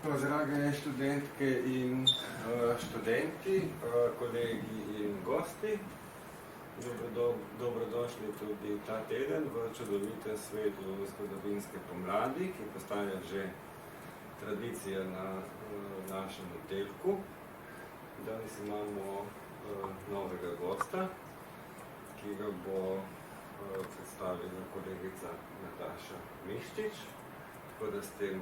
jutro, drage študentke in študenti, kolegi in gosti. Dobrodošli tudi ta teden v čudovitem svetu zgodovinske pomladi, ki postaja že tradicija na našem oddelku. Danes imamo novega gosta, ki ga bo predstavila kolegica Nataša Miščič. Tako da s tem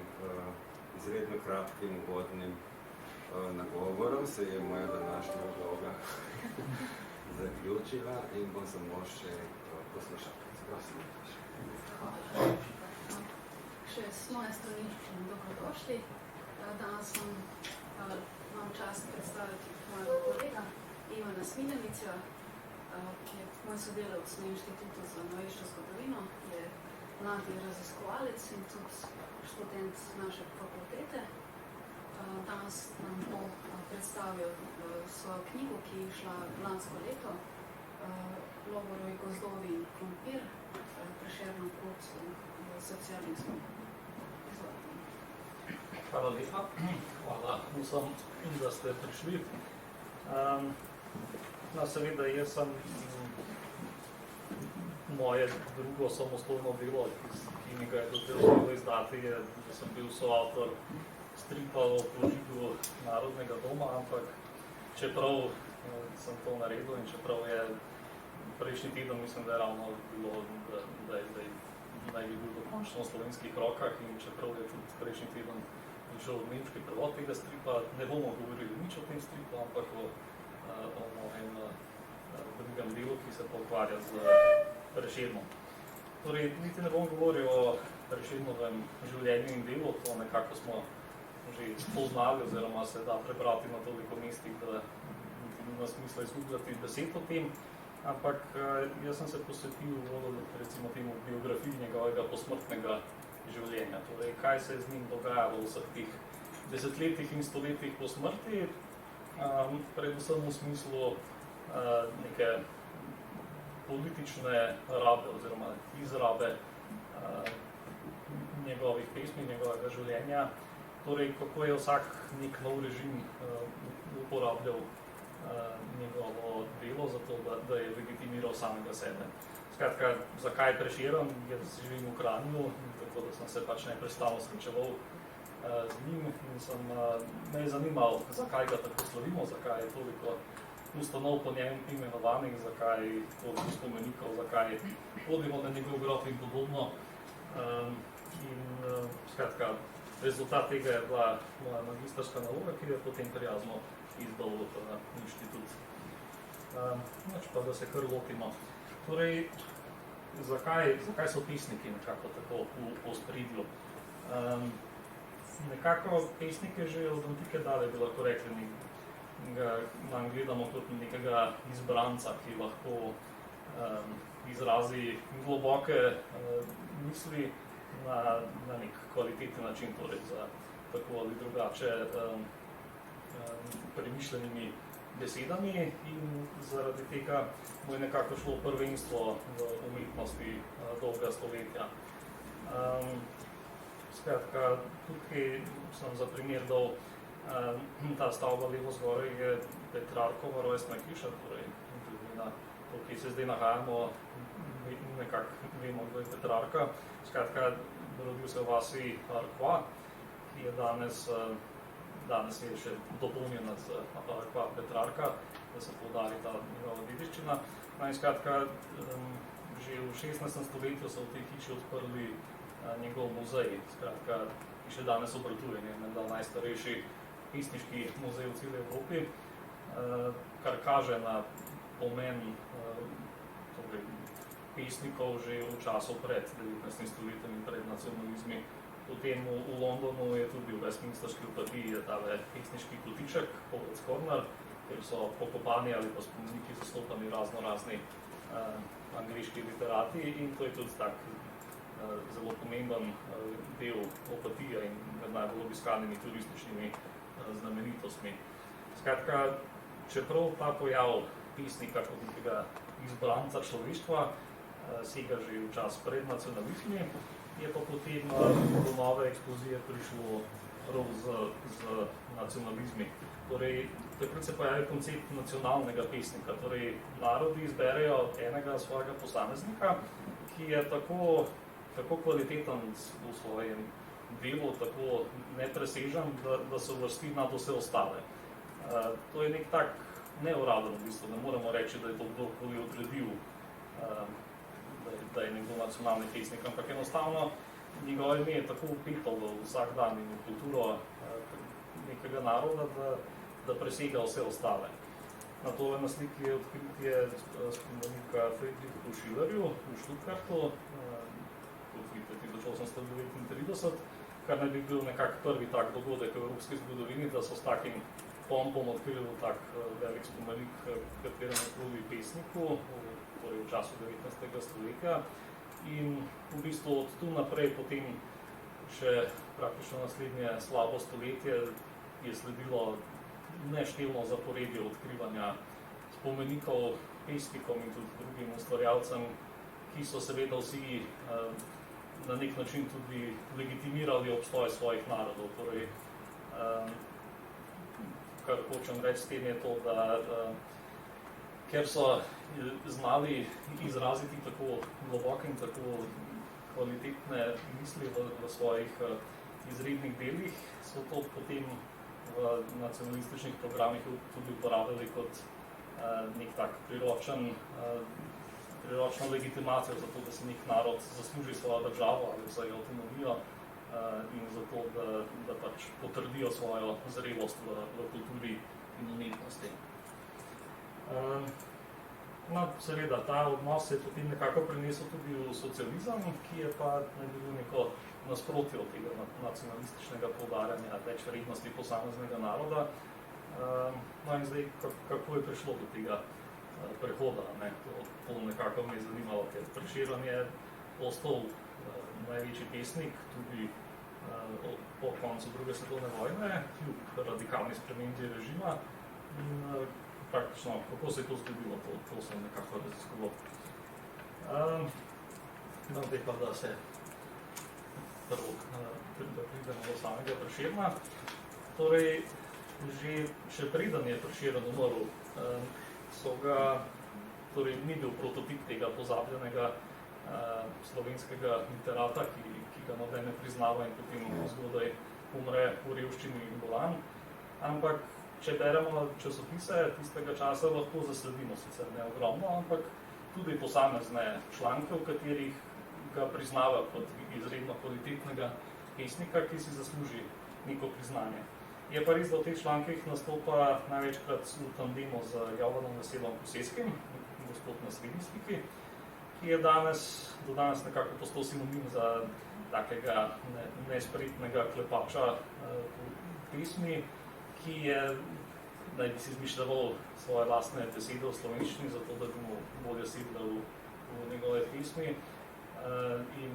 izredno kratkim uvodnim nagovorom se je moja današnja vloga zaključila in bom samo še poslušalec. Prosim, Nataša. Še s moje strani dobrodošli. Danes imam čast predstaviti mojega kolega Ivana Smiljanića, ki je moj sodelavec na Inštitutu za novejšo zgodovino, je mladi raziskovalec in tudi študent naše fakultete. Danes nam bo predstavil svojo knjigo, ki je šla lansko leto, Lovorov gozdovi in krompir, Prešernov pot v socializmu. Hvala lepa. Hvala vsem, da ste prišli. Seveda, jaz sem moje drugo samostojno delo, ki mi ga je dodelilo izdati, je, da sem bil soavtor stripa o požigu Narodnega doma, ampak čeprav sem to naredil in čeprav je prejšnji teden, mislim, da je ravno bilo, da je zdaj naj bi bil dokončno v slovenskih rokah in čeprav je tudi prejšnji teden prišel nemški prevod tega stripa, ne bomo govorili nič o tem stripu, ampak o mojem drugem delu, ki se pa ukvarja z Prešernom. Torej, niti ne bom govoril o Prešernovem življenju in delu, to nekako smo že spoznali, oziroma se da prebrati na toliko mestih, da nima smisla izgubljati besed o tem, ampak jaz sem se posvetil recimo temu biografiji njegovega posmrtnega življenja. Torej, kaj se je z njim dogajalo v vseh teh desetletjih in stoletjih po smrti, predvsem v smislu neke politične rabe oziroma izrabe njegovih pesmi, njegovega življenja. Torej, kako je vsak nek nov režim uporabljal njegovo delo, zato da je legitimiral samega sebe. Skratka, zakaj Prešeren? Jaz živim v Kranju, tako da sem se pač neprestano srečeval z njim in me je zanimal, zakaj ga tako slavimo, zakaj je toliko ustanov po njem imenovanih, zakaj toliko spomenikov, zakaj hodimo na njegov grob in podobno. Skratka, rezultat tega je bila moja magistrska naloga, ki je potem prijazno izdal inštitut. Pa da se kar lotimo. Torej, zakaj so pesniki nekako tako v ospredju? Nekako pesnike že od antike dale bi lahko rekli, nam gledamo kot nekega izbranca, ki lahko izrazi globoke misli na nek kvaliteten način, torej za tako ali drugače premišljenimi besedami in zaradi tega mu je nekako šlo prvenstvo v umetnosti dolga stoletja. Skratka, tukaj sem za primer dal ta stavba levo zgoraj je Petrarkova rojstna hiša, torej to, ki se zdaj nahajamo, nekako vemo, kdo je Petrarka. Skratka, rodil se v vasi Arqua, ki je danes je še dopolnjena z Arqua Petrarka, da se poudari ta njegova dediščina. In skratka, že v 16. stoletju so v tej hiši odprli njegov muzej, skratka, ki še danes obratuje, menda najstarejši pesniški muzej v celi Evropi, kar kaže na pomen pesnikov že v času pred 19. stoletjem in pred nacionalizmi. Potem v Londonu je tudi v Westminsterski abadiji tale pesniški kotiček, Poets Corner, kjer so pokopani ali pa spomeniki zastopani razni angleški literati in to je tudi tak zelo pomemben del opatije in med najbolj obiskanimi turističnimi znamenitostmi. Skratka, čeprav ta pojav pesnika kot nekega izbranca človeštva sega že v čas pred nacionalizmi, je pa potem do nove eksplozije prišlo prav z nacionalizmi. Torej, takrat se pojavi koncept nacionalnega pesnika. Torej, narodi izberejo enega svojega posameznika, ki je tako kvaliteten v svojem delu, tako nepresežen, da se uvrsti nad vse ostale. To je nek tak neuraden v bistvu, ne moremo reči, da je to kdorkoli odredil, da je nekdo nacionalni pesnik, ampak enostavno njegovo ime je tako upeto v vsak dan in v kulturo nekega naroda, da presega vse ostale. Na tole na sliki je odkritje spomenika Friedrichu Schillerju v Stuttgartu, odkritje 1839, kar naj bi bil nekak prvi tak dogodek v evropski zgodovini, da so s takim pompom odkrili tak velik spomenik kateremu koli pesniku, torej v času 19. stoletja. In v bistvu od tu naprej potem še praktično naslednje slabo stoletje je sledilo neštevno zaporedje odkrivanja spomenikov pesnikom in tudi drugim ustvarjalcem, ki so seveda vsi na nek način tudi legitimirali obstoj svojih narodov. Torej, kar hočem reči s tem je to, da ker so znali izraziti tako globoke in tako kvalitetne misli v svojih izrednih delih, so to potem v nacionalističnih programih tudi uporabljali kot nek tak priročno legitimacijo za to, da si nek narod zasluži svojo državo ali vsaj avtonomijo in za to, da pač potrdijo svojo zrelost v kulturi in umetnosti. No, seveda, ta odnos se je potem nekako prenesel tudi v socializem, ki je pa bil neko nasprotje od tega nacionalističnega poudarjanja več vrednosti posameznega naroda. No in zdaj, kako je prišlo do tega prehoda, ne? To nekako me je zanimalo, ker Prešeren je postal največji pesnik tudi po koncu druge svetovne vojne, kljub radikalni spremembi režima. In praktično, kako se je to zgodilo, to sem nekako raziskoval. No, zdaj pa, da se prvo pridemo do samega Prešerna. Torej, še preden je Prešeren umrl, torej ni bil prototip tega pozabljenega slovenskega literata, ki ga noben ne priznava in potem zgodaj umre v revščini in bolan. Ampak, če beremo časopise tistega časa, lahko zasledimo sicer ne ogromno, ampak tudi posamezne članke, v katerih ga priznava kot izredno kvalitetnega pesnika, ki si zasluži neko priznanje. Je pa res, da v teh člankih nastopa največkrat v tandemu z Jovanom Veselom Koseskim, gospod na srednji sliki, ki je do danes nekako postal sinonim za takega nespretnega klepača pesmi, ki je naj bi si izmišljal svoje lastne besede v slovenščini, zato da bi mu bolje sedle v njegove pesmi. In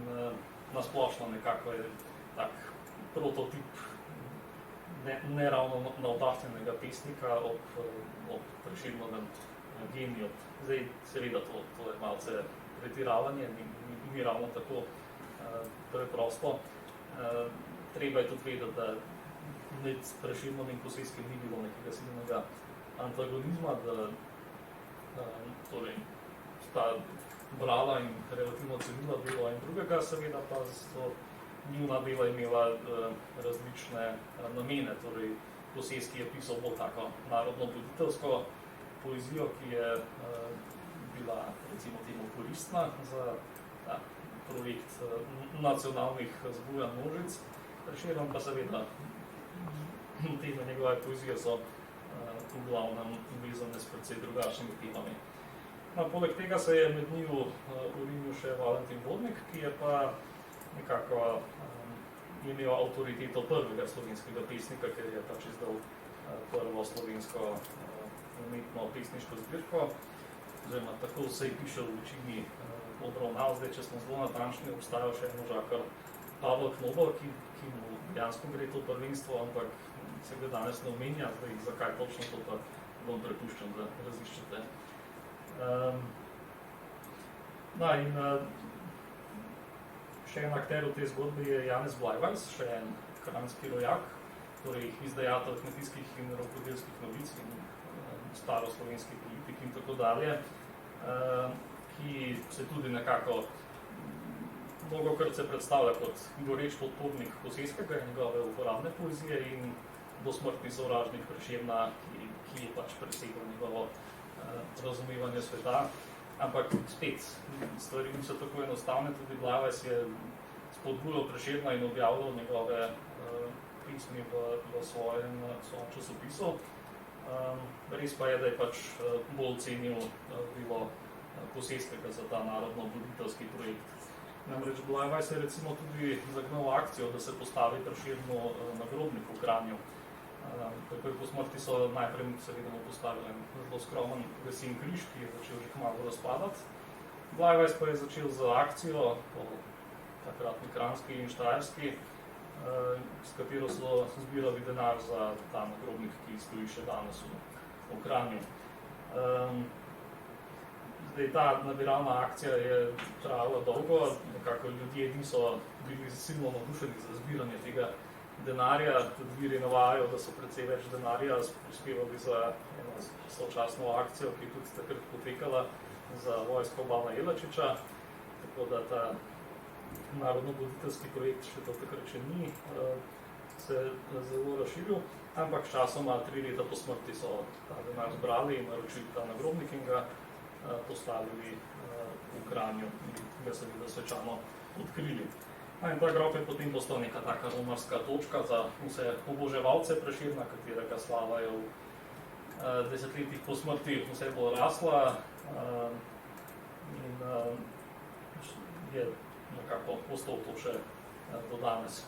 nasplošno nekako je tak prototip neravno navdahnjenega pesnika ob Prešernovem geniju. Zdaj, seveda, to je malce pretiravanje, ni ravno tako preprosto. Treba je tudi vedeti, da med Prešernom in Koseskim ni bilo nekega silnega antagonizma, da torej sta brala in relativno cenila delo in drugega, seveda pa so njuna dela imela različne namene. Torej, Koseski je pisal bolj tako narodno-buditeljsko poezijo, ki je bila recimo temu koristna za projekt nacionalnih zbujanj množic. Prešeren pa seveda teme njegove poezije so v glavnem vezane s precej drugačnimi temami. No, poleg tega se je med njiju urinil še Valentin Vodnik, ki je pa nekako imel avtoriteto prvega slovenskega pesnika, ker je pač izdal prvo slovensko umetno pesniško zbirko, oziroma tako se je piše v večini obravnav. Zdaj, če smo zelo natančni, obstajal še možakar Pavel Knobel, ki mu dejansko gre to prvenstvo, ampak se ga danes ne omenja, zdaj zakaj točno to pa bom prepuščen, da raziščete. No in še en akter v tej zgodbi je Janez Blajvajs, še en kranjski rojak, torej izdajatelj kmetijskih in rokodelskih novic in staroslovenski politik in tako dalje, ki se tudi nekako mnogokrat se predstavlja kot goreč podpornik Koseskega in njegove uporabne poezije in dosmrtni sovražnik Prešerna, ki je pač presegal njegovo razumevanje sveta. Ampak spet, stvari niso tako enostavne, tudi Blajvajs je spodbujal Prešerna in objavljal njegove pismi v svojem časopisu. Res pa je, da je pač bolj cenil delo Koseskega za ta narodno-buditeljski projekt. Namreč Blajvajs je recimo tudi zagnal akcijo, da se postavi Prešernu nagrobnik v Kranju. Takoj po smrti so najprej seveda mu postavili zelo skromen lesen križ, ki je začel že kmalu razpadati. Blajvajs pa je začel z akcijo po takratni Kranjski in Štajerski, s katero so zbirali denar za ta nagrobnik, ki stoji še danes v Kranju. Zdaj, ta nabiralna akcija je trajala dolgo, nekako ljudje niso bili silno navdušeni za zbiranje tega denarja. Tudi viri navajajo, da so precej več denarja prispevali za eno sočasno akcijo, ki je tudi takrat potekala za vojsko Bana Jelačiča, tako da ta narodno-buditeljski projekt še to takrat še ni se zelo razširil, ampak časoma 3 leta po smrti so ta denar zbrali in naročili ta nagrobnik in ga postavili v Kranju in ga seveda svečano odkrili. In ta grob je potem postal neka taka romarska točka za vse oboževalce Prešerna, katerega slava je v desetletjih po smrti vse bolj rasla in je nekako postal to še do danes.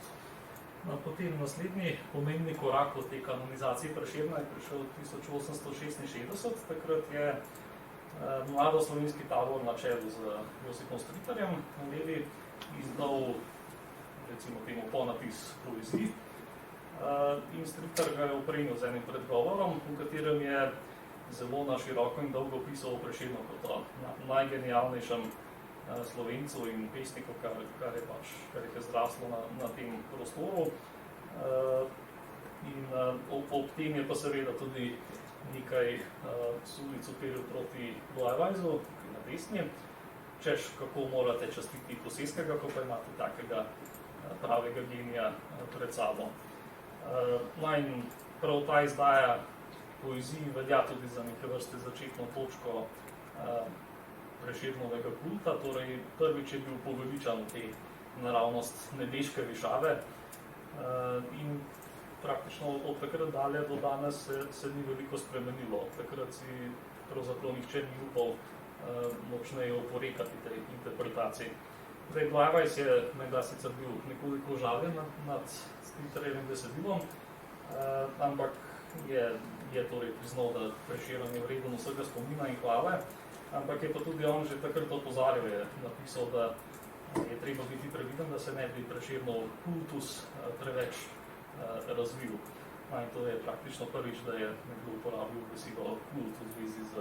Potem naslednji pomembni korak od te kanonizacije Prešerna je prišel 1866, takrat je mladoslovenski tabor na čelu z Josipom Stritarjem Levi izdal recimo temu ponapis poeziji in Stritar ga je opremil z enim predgovorom, v katerem je zelo na široko in dolgo pisal o Prešernu kot o najgenialnejšem Slovencu in pesniku, kar je zraslo na tem prostoru. In ob tem je pa seveda tudi nekaj sulic uperil proti Blajvajsu, ki je na desni, češ kako morate častiti Koseskega, ko pa imate takega pravega genija pred sabo. In prav ta izdaja poeziji velja tudi za neke vrste začetno točko Prešernovega kulta, torej prvič je bil poveličan v te naravnost nebeške višave in praktično od takrat dalje do danes se ni veliko spremenilo. Od takrat si pravzaprav nihče ni upal močneje oporekati tej interpretaciji. Zdaj, Blajvajs je menda sicer bil nekoliko žaljen nad Stritarjevim besedilom, ampak je torej priznal, da Prešeren je vreden vsega spomina in hvale, ampak je pa tudi on že takrat opozarjal, je napisal, da je treba biti previden, da se ne bi Prešernov kultus preveč razvil. In to je praktično prvič, da je nekdo uporabil besedo kult v zvezi z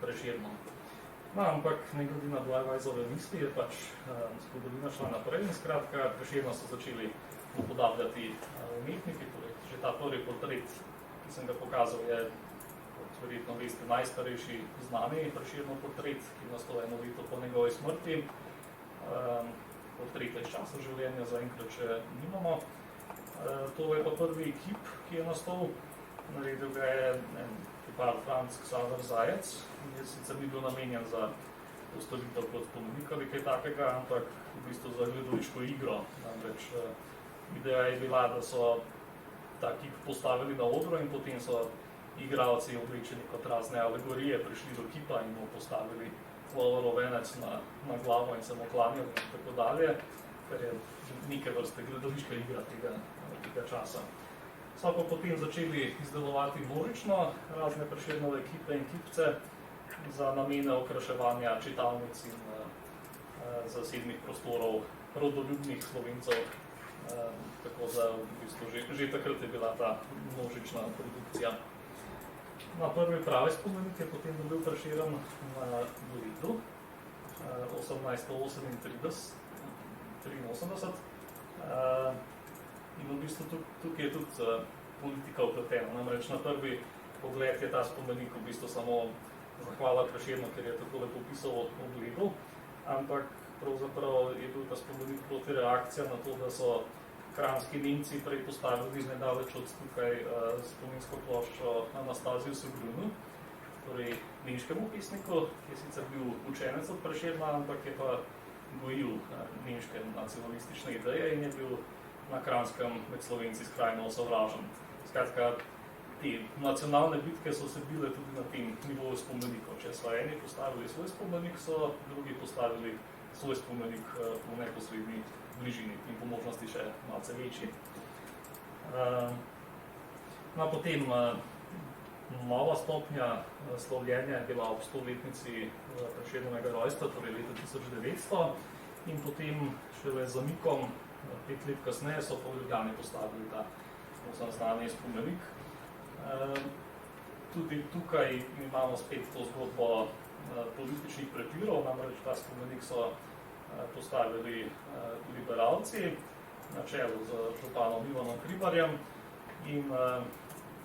Prešernom. Ampak ne glede na Blajvajsove misli je pač zgodovina šla naprej in skratka Prešerna so začeli upodabljati umetniki. Torej, že ta prvi portret, ki sem ga pokazal, je, kot verjetno veste, najstarejši znani Prešernov portret, ki je nastal eno leto po njegovi smrti. Portreta iz časa življenja zaenkrat še nimamo. Tole je pa prvi kip, ki je nastal. Naredil ga je kipar Franc Ksaver Zajec. Sicer ni bil namenjen za postavitev kot spomenik ali kaj takega, ampak v bistvu za gledališko igro. Namreč ideja je bila, da so ta kip postavili na odro in potem so igralci oblečeni kot razne alegorije prišli do kipa in mu postavili lovorov venec na glavo in se mu klanjali in tako dalje, kar je neke vrste gledališka igra tega časa. So pa potem začeli izdelovati množično razne Prešernove kipe in kipce za namene okraševanja čitalnic in zasebnih prostorov rodoljubnih Slovencev, tako da v bistvu že takrat je bila ta množična produkcija. Na prvi pravi spomenik je potem dobil Prešeren na Blejdu 1883. In v bistvu tukaj je tudi politika vpletena. Namreč na prvi pogled je ta spomenik v bistvu samo zahvala Prešernu, ker je tako lepo pisal o Bledu, ampak pravzaprav je bil ta spomenik proti reakcija na to, da so kranjski Nemci prej postavili nedaleč od tukaj spominsko ploščo Anastaziju Segrunu, torej nemškemu pesniku, ki je sicer bil učenec od Prešerna, ampak je pa gojil nemške nacionalistične ideje in je bil na Kranjskem med Slovenci skrajno osovražen. Skratka, te nacionalne bitke so se bile tudi na tem nivoju spomenikov. Če so eni postavili svoj spomenik, so drugi postavili svoj spomenik v neposredni bližini in po možnosti še malce večji. No, potem nova stopnja slavljenja je bila ob 100-letnici Prešernovega rojstva, torej leta 1900, in potem šele z zamikom 5 let kasneje so pa v Ljubljani postavili ta znani spomenik. Tudi tukaj imamo spet to zgodbo političnih prepirov, namreč ta spomenik so postavili liberalci na čelu z županom Ivanom Hribarjem in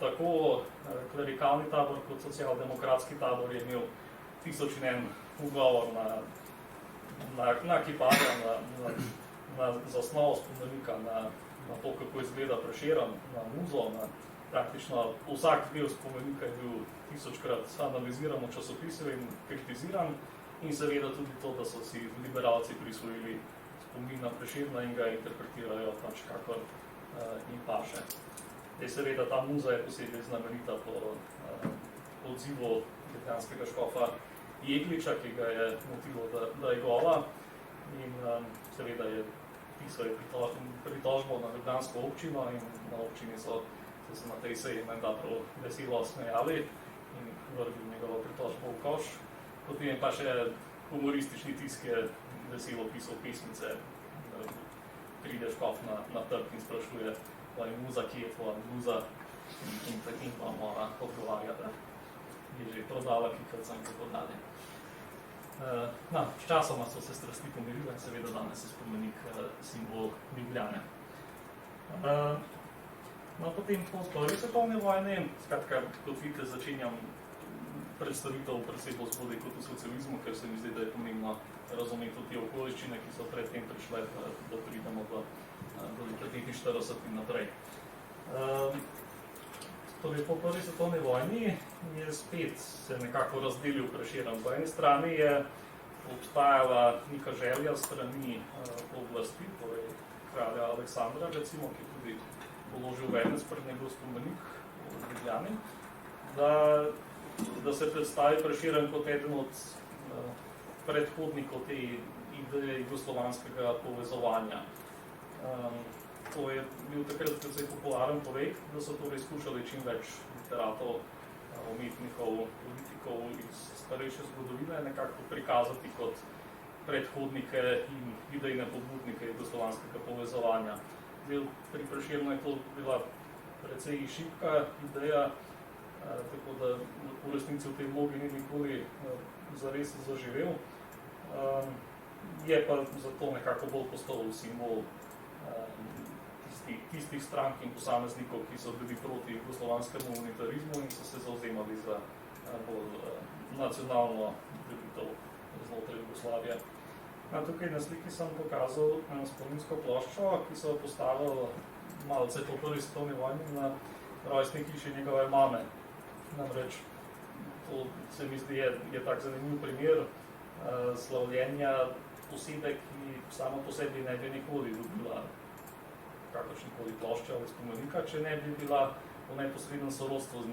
tako klerikalni tabor kot socialdemokratski tabor je imel 1001 ugovor na kiparja, na zasnovo spomenika, na to, kako izgleda Prešeren, na muzo, na praktično vsak del spomenika je bil 1000-krat analiziran v časopisu in kritiziran in seveda tudi to, da so si liberalci prisvojili spomin na Prešerna in ga interpretirajo pač kakor jim paše. Seveda ta muza je posebej znamenita po odzivu ljubljanskega škofa Jegliča, ki ga je motilo, da je gola in seveda je pisal pritožbo na ljubljansko občino in na občini so se na tej seji menda prav veselo smejali in vrgli njegovo pritožbo v koš. Potem je pa še humoristični tisk je veselo pisal pesmice, pride škof na trg in sprašuje muza, kje je tvoja muza in pa mora odgovarja, da je že prodala kikavca in tako dalje. S časoma so se strasti pomirile in seveda danes je spomenik simbol Ljubljane. Potem po prvi svetovni vojni, skratka, kot vidite, začenjam predstavitev predvsej bolj zgodaj kot v socializmu, ker se mi zdi, da je pomembno razumeti te okoliščine, ki so predtem prišle, da pridemo do leta 1945 in naprej. Torej, po prvi svetovni vojni je spet se nekako razdelil Prešeren. Po eni strani je obstajala neka želja strani oblasti, torej kralja Aleksandra, recimo, ki tudi položil venec pred njegov spomenik v Ljubljani, da se predstavi Prešeren kot eden od predhodnikov te ideje jugoslovanskega povezovanja. To je bil takrat precej popularen projekt, da so torej skušali čim več literatov, umetnikov, politikov iz starejše zgodovine nekako prikazati kot predhodnike in idejne pobudnike jugoslovanskega povezovanja. Pri Prešernu je to bila precej šibka ideja, tako da v resnici v tej vlogi ni nikoli zares zaživel. Je pa zato nekako bolj postal simbol tistih strank in posameznikov, ki so bili proti jugoslovanskemu unitarizmu in so se zauzemali za bolj nacionalno delitev znotraj Jugoslavije. Tukaj na sliki sem pokazal spominsko ploščo, ki so postavili malce po prvi svetovni vojni na rojstni hiši njegove mame. Namreč, to se mi zdi je tak zanimiv primer slavljenja osebe, ki samo po sebi ne bi nikoli dobila kakršnikoli plošče ali spomenika, če ne bi bila v neposrednem sorodstvu z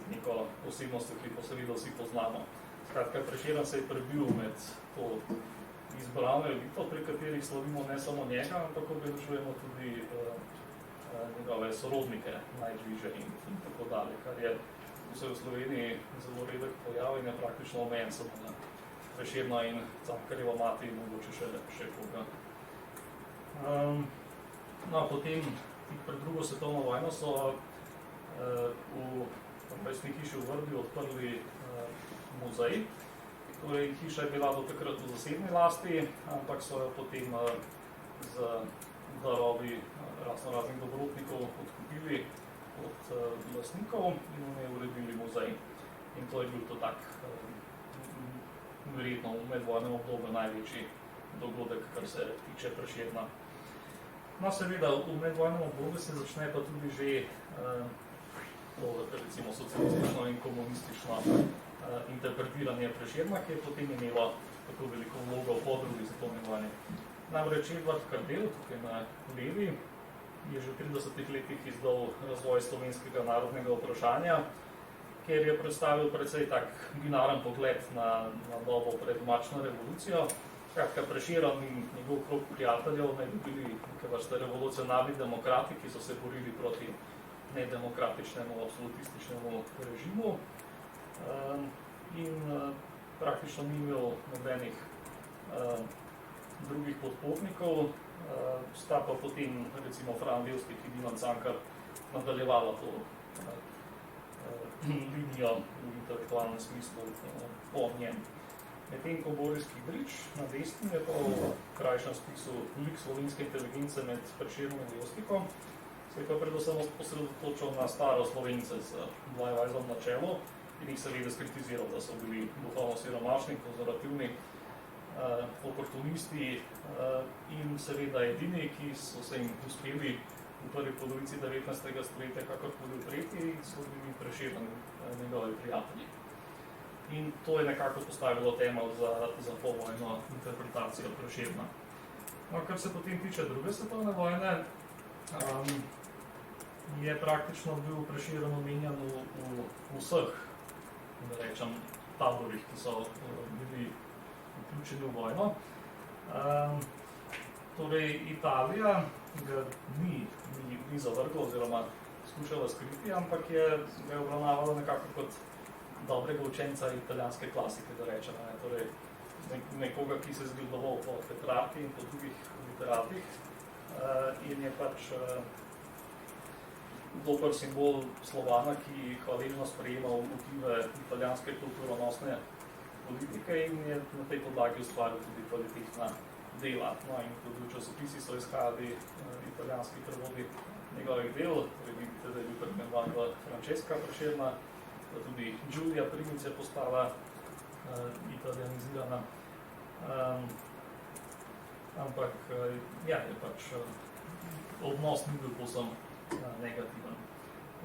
neko osebnostjo, ki pa seveda vsi poznamo. Skratka, Prešeren se je prebil med to izbrano elito, pri katerih slavimo ne samo njega, ampak obeležujemo tudi njegove sorodnike, najbližje in tako dalje, kar je vse v Sloveniji zelo redek pojav in je praktično omejen samo na Prešerna in Cankarjeva mati in mogoče še koga. Potem, pred drugo svetovno vojno so v mestni hiši v Vrbi odprli muzej. Torej, hiša je bila do takrat v zasebni lasti, ampak so jo potem z darovi raznih dobrotnikov odkupili od lastnikov in ne uredili muzej. In to je bil to tak verjetno v medvojnem obdobju največji dogodek, kar se tiče Prešerna. No, seveda, v medvojnem obdobju se začne pa tudi že recimo socialistično in komunistično interpretiranje Prešerna, ki je potem imelo tako veliko vlogo po drugi svetovni vojni. Namreč Edvard Kardel, tukaj na levi, je že v 30 letih izdal Razvoj slovenskega narodnega vprašanja, kjer je predstavil precej tak binaren pogled na dobo pred mačno revolucijo. Skratka, Prešeren in njegov krog prijateljev naj bi bili neke vrste revolucionarni demokrati, ki so se borili proti nedemokratičnemu, absolutističnemu režimu in praktično ni imel nobenih drugih podpornikov, sta pa potem recimo Fran Levstik in Ivan Cankar nadaljevala to linijo v intelektualnem smislu po njem. Medtem ko Boris Kidrič na desni je pa v krajšem spisu lik slovenske inteligence med Prešernom in Levstikom, se je pa predvsem osredotočil na staro Slovence z Blajvajzom na čelu in jih seveda skritiziral, da so bili duhovno siromašni, konzervativni, oportunisti in seveda edini, ki so se jim uspeli v prvi polovici 19. stoletja kakorkoli upreti, so bili Prešeren njegovi prijatelji. In to je nekako postavilo temelj za povojno interpretacijo Prešerna. No, kar se potem tiče druge svetovne vojne, je praktično bil Prešeren omenjen v vseh, da rečem, taborih, ki so bili vključeni v vojno. Torej, Italija ga ni zavrgla oziroma skušala skriti, ampak ga je obravnavala nekako kot dobrega učenca italijanske klasike, da rečem. Torej, nekoga, ki se je zgledoval po Petrarki in po drugih literatih in je pač dober simbol Slovana, ki hvaležno sprejema vplive italijanske kulturonosne politike in je na tej podlagi ustvaril tudi kvalitetna dela. No, in tudi v časopisi so izhajali italijanski prevodi njegovih del, torej vidite, da je bil predmenovan v Francesca Prešerna, da tudi Giulia Primic je postala italijanizirana. Ampak ja, je pač odnos ni bil povsem negativen.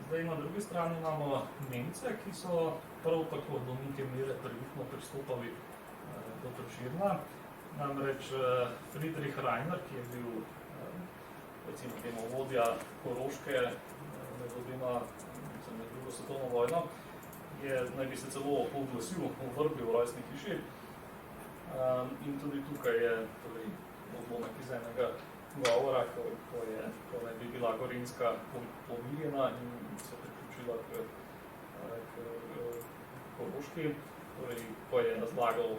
Zdaj, na drugi strani imamo Nemce, ki so prav tako do neke mere previtno pristopali do Prešerna. Namreč Friedrich Reiner, ki je bil recimo temu vodja Koroške med obema, med drugo svetovno vojno, naj bi se celo oglasil v Vrbi v rojstni hiši. In tudi tukaj je odlomek iz enega govora, ko naj bi bila Gorenjska pomirjena in se priključila k Koroški, torej ko je razlagal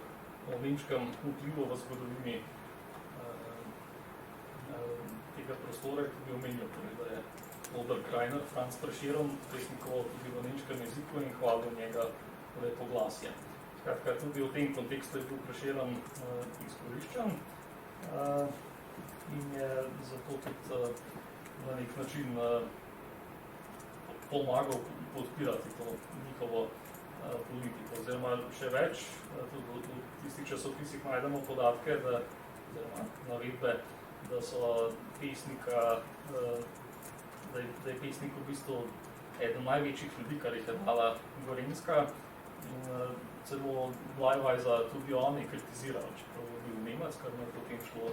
o nemškem vplivu v zgodovini tega prostora, ki bi omenil, da je Albert Reiner, Franz Prešeren, pesnikoval tudi v nemškem jeziku in hvalil njega lepoglasje. Skratka, tudi v tem kontekstu je bil Prešeren izkoriščen in je zato tudi na nek način pomagal podpirati to njihovo politiko. Oziroma še več, tudi v tistih časopisih najdemo podatke, oziroma navedbe, da so pesnika, da je pesnik v bistvu eden največjih ljudi, kar jih je dala Gorenjska in celo Blajvajza tudi on je kritiziral, čeprav je bil Nemec, kar ne potem šlo,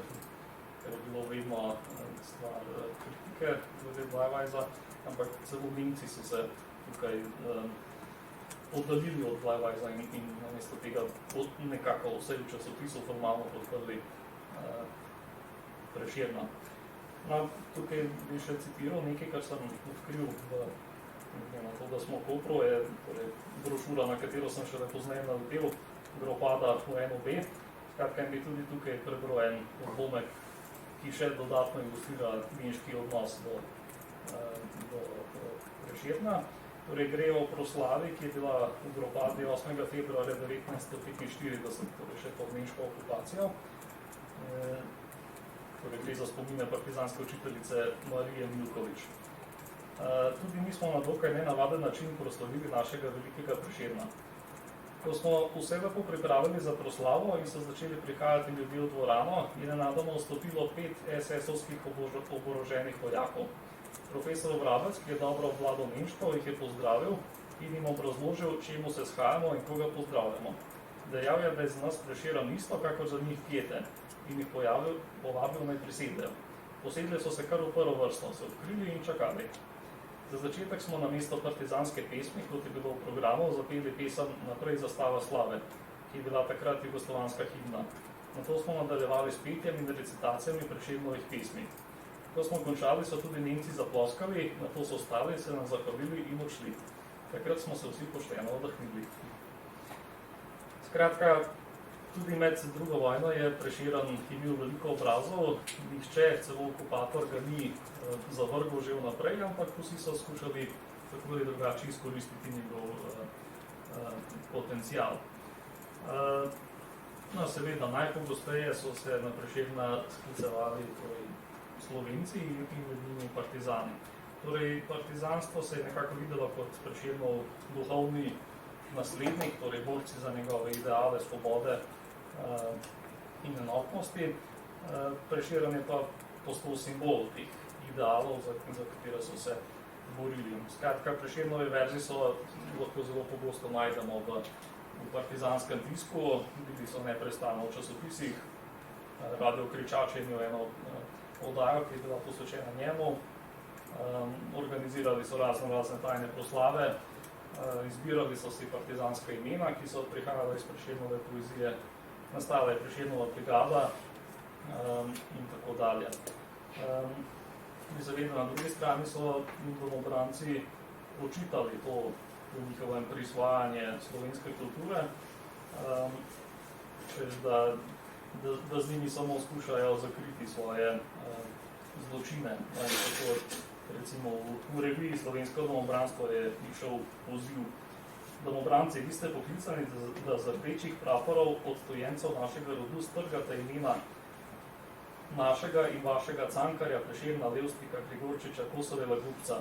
ker je bilo vedno stvar kritike glede Blajvajza, ampak celo Nemci so se tukaj oddaljili od Blajvajza in namesto tega nekako vse v časopisu formalno podprli Prešerna. No, tukaj bi še citiral nekaj, kar sem odkril na to, da smo Kopro, je brošura, na katero sem še pozneje naletel, Gropada v NOB. Skratka, bi tudi tukaj prebral en odlomek, ki še dodatno ilustrira nemški odnos do Prešerna. Torej, gre o proslavi, ki je bila v Gropadi 8. februarja 1945, torej še pod nemško okupacijo. torej gre za spomine partizanske učiteljice Marije Milkovič. Tudi mi smo na dokaj nenavaden način proslavili našega velikega Prešerna. Ko smo vse lepo pripravili za proslavo in so začeli prihajati ljudje v dvorano, je nenadoma vstopilo 5 SS-ovskih oboroženih vojakov. Profesor Vrabec, ki je dobro obvladal nemško, jih je pozdravil in jim obrazložil, čemu se shajamo in koga pozdravljamo. Dejal je, da je za nas Prešeren isto, kakor za njih Kjete, in jih povabil naj prisedejo. Posedli so se kar v prvo vrsto, se odkrili in čakali. Za začetek smo namesto partizanske pesmi, kot je bilo v programu, zapeli pesem Naprej zastava slave, ki je bila takrat jugoslovanska himna. Nato smo nadaljevali s petjem in recitacijami Prešernovih pesmi. Ko smo končali, so tudi Nemci zaploskali, nato so stali, se nam zahvalili in odšli. Takrat smo se vsi pošteno oddahnili. Skratka, tudi med drugo vojno je Prešeren imel veliko obrazov, nihče, celo okupator, ga ni zavrgel že vnaprej, ampak vsi so skušali tako ali drugače izkoristiti njegov potencial. No, seveda, najpogosteje so se na Prešerna sklicevali Slovenci in med njimi partizani. Torej, partizanstvo se je nekako videlo kot Prešernov duhovni naslednik, torej borci za njegove ideale, svobode in enotnosti. Prešeren je pa postal simbol teh idealov, za katere so se borili. Skratka, Prešernove verzije so lahko zelo pogosto najdemo v partizanskem tisku, bili so neprestano v časopisih. Radio Kričač je imel eno oddajo, ki je bila posvečena njemu. Organizirali so razne tajne proslave, izbirali so si partizanska imena, ki so prihajala iz Prešernove poezije, nastala je Prešernova brigada in tako dalje. Zaveda, na drugi strani so domobranci očitali to v njihovem prisvajanje slovenske kulture, da z njimi samo skušajo zakriti svoje zločine. Tako, recimo v reviji Slovensko domobranstvo je išel poziv: Domobranci, vi ste poklicani, da z rdečih praporov odstojencev našega rodu strgate imena našega in vašega Cankarja, Prešerna, Levstika, Grigorčiča, Kosarjeva, Gubca.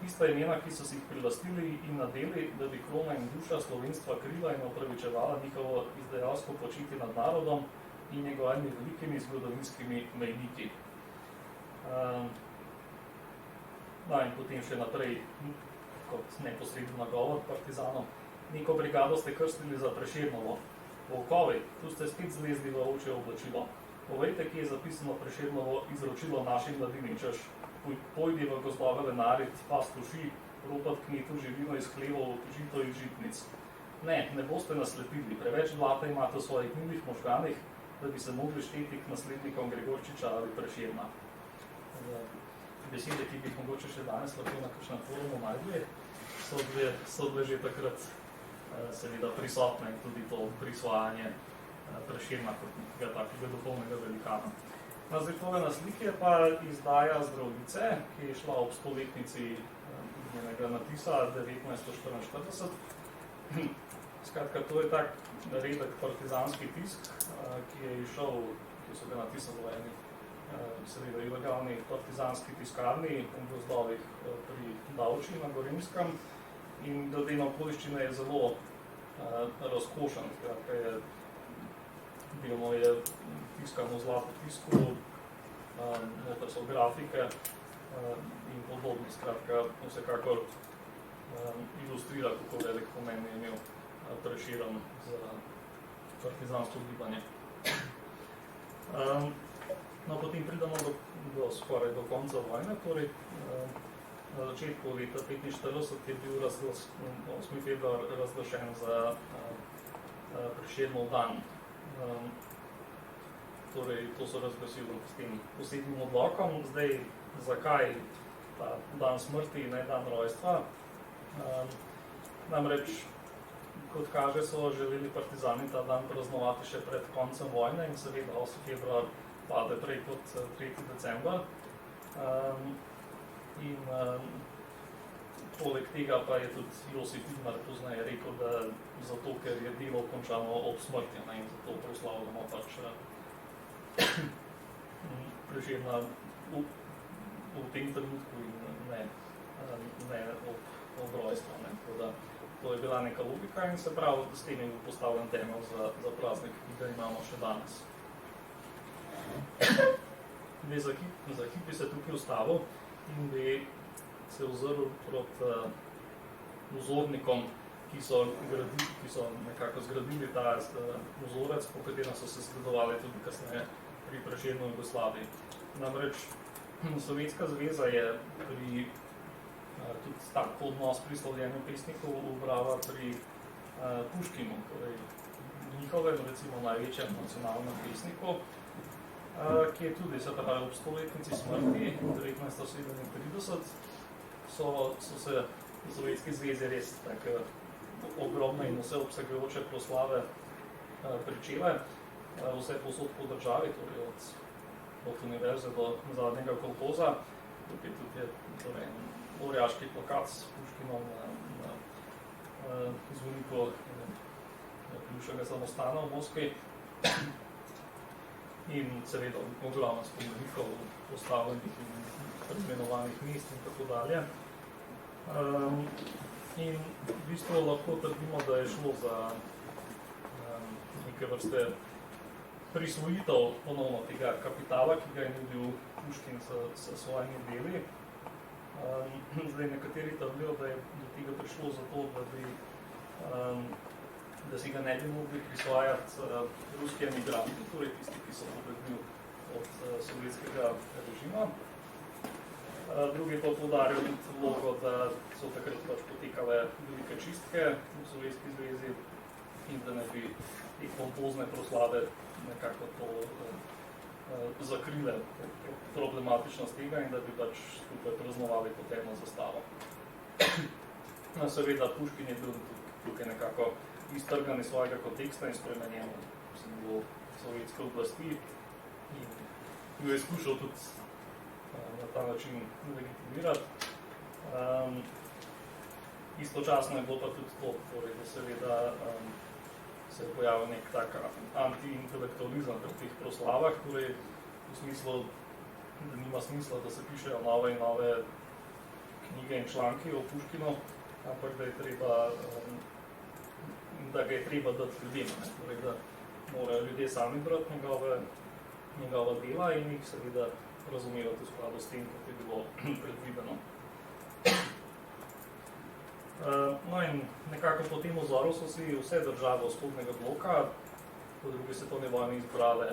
Tista imena, ki so si jih prilastili in nadeli, da bi krona in duša slovenstva krila in opravičevala njihovo izdajalsko početje nad narodom in njegovimi velikimi zgodovinskimi mejniki. In potem še naprej, kot neposredni nagovor partizanom. Neko brigado ste krstili za Prešernovo. Volkovi, tu ste spet zlezli v ovčje oblačilo. Povejte, kje je zapisano Prešernovo izročilo našim mladinim, češ pojdi v gozdove venarit, past uši, ropat kmetu živino iz hlevov, žito iz žitnic. Ne boste naslepili, preveč blata imate v svojih gnilih možganih, da bi se mogli šteti k naslednikom Gregorčiča ali Prešerna. Besede, ki bi mogoče še danes lahko na kakšnem forumu najdli, so bile že takrat seveda prisotne in tudi to prisvajanje Prešerna kot nekega takega duhovnega velikana. Zdaj tole na sliki je pa izdaja Zdravljice, ki je šla ob 100-letnici njenega napisa 1944. Skratka, to je tak redek partizanski tisk, ki je išel, ki so ga napisali v eni seveda ilegalni partizanski tiskarni v gozdovih pri Davči na Gorenjskem, in glede na okoliščine je zelo razkošen. Skratka, delno je tiskano v zlato tisku, noter so grafike in podobni. Skratka, vsekakor ilustrira, kako velik pomen je imel Prešeren za partizansko gibanje. Potem pridemo skoraj do konca vojne, torej na začetku leta 1945 je bil 8. februar razglašen za Prešernov dan. Torej, to so razglasili s tem posebnim odlokom. Zdaj, zakaj ta dan smrti, ne dan rojstva? Namreč, kot kaže, so želeli partizani ta dan praznovati še pred koncem vojne in seveda 8. februar pade prej kot 3. december. Poleg tega pa je tudi Josip Vidmar pozneje rekel, da zato, ker je delo končano ob smrti, in zato proslavljamo Prešerna v tem trenutku in ne ob rojstvu. To je bila neka logika in se pravi, s tem je bil postavljen temelj za praznik, ki ga imamo še danes. Za hip bi se tukaj ustavil in bi se ozrl proti vzornikom, ki so nekako zgradili ta vzorec, po katerem so se zgledovali tudi kasneje pri Prešernu in Jugoslaviji. Namreč Sovjetska zveza je pri tudi tak odnos pri slavljenju pesnikov ubrala pri Puškinu, torej njihovem, recimo največjem nacionalnem pesniku, ki je tudi, se pravi, ob 100-letnici smrti 1937 so se v Sovjetski zvezi res tako ogromne in vseobsegajoče proslave pričele, vse povsod po državi, torej od univerze do zadnjega kolhoza. Tukaj tudi je torej, orjaški plakat s Puškinom na zvoniku bivšega samostana v Moskvi in seveda ogromno spomenikov postavljenih in preimenovanih mest in tako dalje. In v bistvu lahko trdimo, da je šlo za neke vrste prisvojitev ponovno tega kapitala, ki ga je nudil Puškin s svojimi deli. Zdaj nekateri trdijo, da je do tega prišlo zato, da si ga ne bi mogli prisvajati ruski emigranti, torej tisti, ki so pobegnili od sovjetskega režima. Drugi pa poudarjajo tudi vlogo, da so takrat pač potekale velike čistke v Sovjetski zvezi in da ne bi te pompozne proslave nekako to zakrile problematičnost tega in da bi pač skupaj praznovali pod eno zastavo. Seveda Puškin je bil tukaj nekako iztrgan iz svojega konteksta in spremenjen v simbol sovjetske oblasti in jo je skušal tudi na ta način legitimirati. Istočasno je bilo pa tudi to, torej, da seveda se je pojavil nek tak anti-intelektualizem pri teh proslavah, torej v smislu, da nima smisla, da se pišejo nove in nove knjige in članki o Puškinu, ampak da ga je treba dati ljudem, torej da morajo ljudje sami brati njegova dela in jih seveda razumevati v skladu s tem, kot je bilo predvideno. No in nekako po tem vzoru so si vse države vzhodnega bloka po drugi svetovni vojni izbrale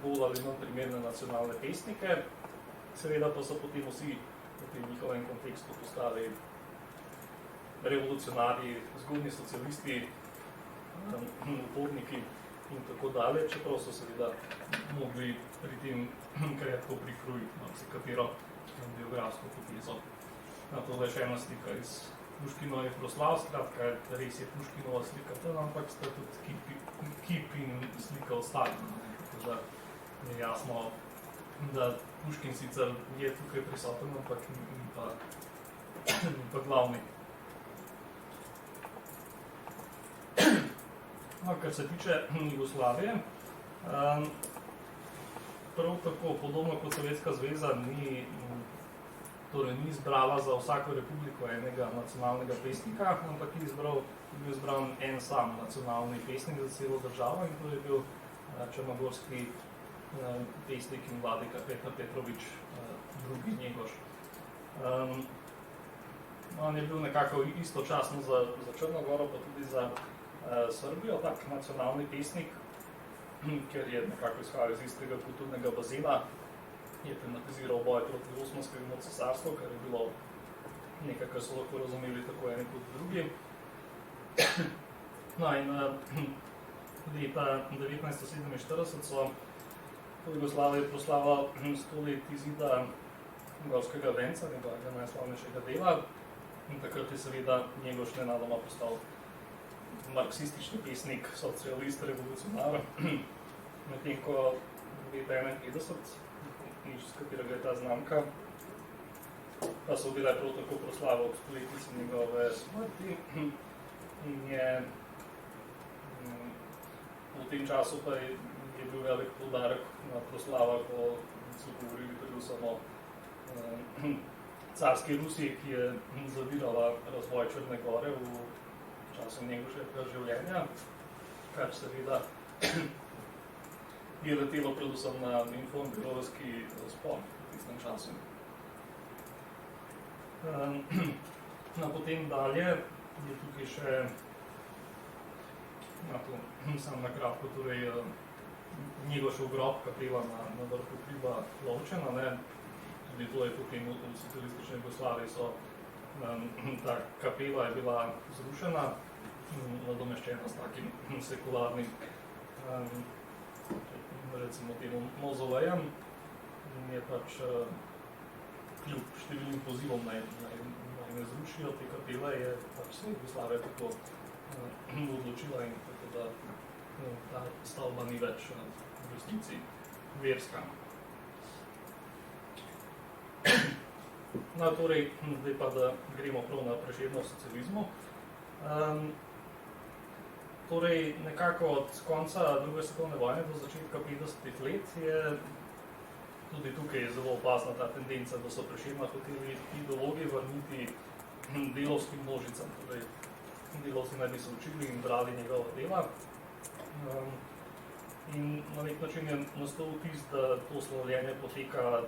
bolj ali manj primerne nacionalne pesnike, seveda pa so potem vsi v tem njihovem kontekstu postali revolucionarji, zgodnji socialisti, uporniki in tako dalje, čeprav so seveda mogli pri tem krepko prikrojiti marsikatero biografsko potezo. To je še ena slika iz Puškinove proslav, skratka, res je Puškinova slika tam, ampak sta tudi kip in slika ostavljena. Tako da je jasno, da Puškin sicer je tukaj prisoten, ampak ni pa glavni. No, kar se tiče Jugoslavije, prav tako, podobno kot Sovjetska zveza, ni izbrala za vsako republiko enega nacionalnega pesnika, ampak je bil izbran en sam nacionalni pesnik za celo državo in to je bil črnogorski pesnik in vladika Petar Petrović II. Njegoš. On je bil nekako istočasno za Črnogoro, pa tudi za Srbijo, tak nacionalni pesnik, ker je nekako izhajal iz istega kulturnega bazena, je tematiziral boj proti Osmanskemu cesarstvu, kar je bilo nekaj, kar so lahko razumeli tako eni kot drugi. No in leta 1947 so v Jugoslaviji proslava 100 let izida Gorskega venca, njegovega najslavnejšega dela, in takrat je seveda Njegoš nenadoma postal marksistični pesnik, socialist, revolucionar, medtem ko leta 1951, iz katerega je ta znamka, pa so bile prav tako proslave ob stoletnici njegove smrti in je v tem času pa je bil velik poudarek na proslavah, ko so govorili predvsem o carski Rusiji, ki je zavirala razvoj Črne Gore v času njegovega življenja, kar seveda je letelo predvsem na informbirovski spon v tistem času. Potem dalje je tukaj še sam na kratko, torej Njegošev grob, kapela na vrhu hriba Lovčena, tudi to je potem v socialistični Jugoslaviji ta kapela je bila zrušena, nadomeščena s takim sekularnim recimo temu mauzolejem, in je pač kljub številnim pozivom naj ne zrušijo te kapele, je pač se Jugoslavija tako odločila in tako da ta stavba ni več v resnici verska. Torej, zdaj pa, da gremo prav na Prešernov socializmu. Torej, nekako od konca druge svetovne vojne do začetka 50-ih let je tudi tukaj zelo opazna ta tendenca, da so Prešerna hoteli ideologi vrniti delovskim množicam, torej delovci naj bi se učili in brali njegova dela. In na nek način je nastal vtis, da to slavljenje poteka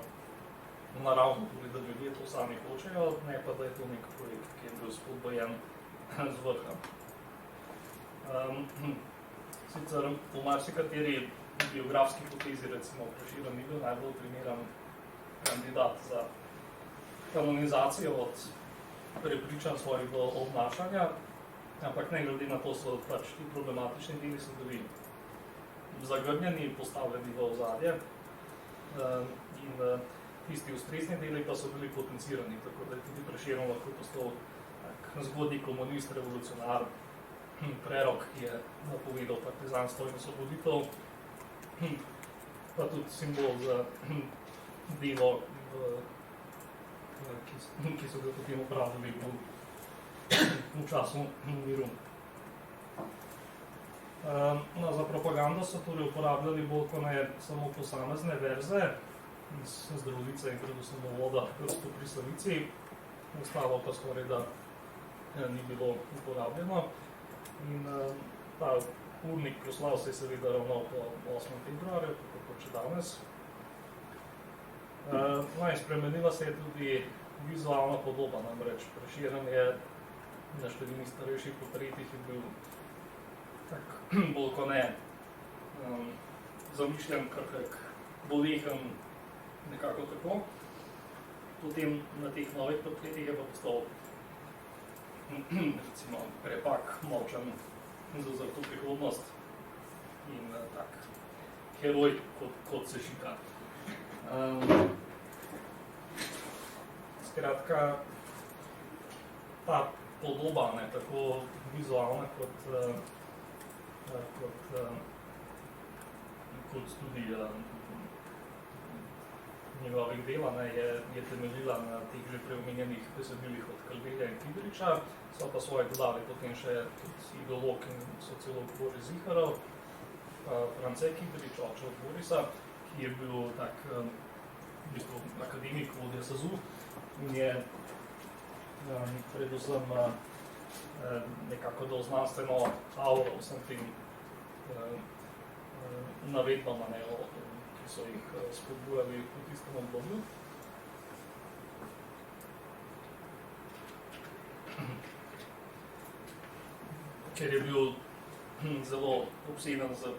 naravno, torej da ljudje to sami hočejo, ne pa da je to nek projekt, ki je bil spodbojen z vrha. Sicer v marsikateri biografski potezi, recimo Prešeren ni bil najbolj primeren kandidat za kanonizacijo od prepričanj svojega obnašanja, ampak ne glede na to so pač ti problematični deli so bili zagrnjeni, postavljeni v ozadje in tisti ustrezni deli pa so bili potencirani, tako da je tudi Prešeren lahko postal zgodnji komunist, revolucionar, prerok, ki je napovedal partizanstvo in osvoboditev, pa tudi simbol za delo, ki so ga potem opravili v času miru. Za propagando so torej uporabljali bolj kot ne samo posamezne verze iz Zdravljice in predvsem uvoda Krsto pri Slavici, ostalo pa skoraj da ni bilo uporabljeno. In ta urnik proslav se je seveda ravnal po 8. februarju, tako kot še danes. In spremenila se je tudi vizualna podoba, namreč Prešeren je na številnih starejših portretih je bil tak bolj kot ne zamišljen, krhek, bolehen, nekako tako. Potem na teh novih portretih je pa postal recimo krepak, močen, zazr to prihodnost in tak heroj, kot se šika. Skratka, ta podoba, ne, tako vizualna kot tudi njegovih dela, ne, je temeljila na teh že preomenjenih besedilih od Kalvelja in Kidriča, so pa svoje dodali potem še tudi ideolog in sociolog Boris Ziharov, France Kidrič, oče od Borisa, ki je bil tak v bistvu akademik vodja SAZU in je predvsem nekako dal znanstveno auro vsem tem navedbama, ki so jih spodbujali v tistem obdobju. Ker je bil zelo obseden z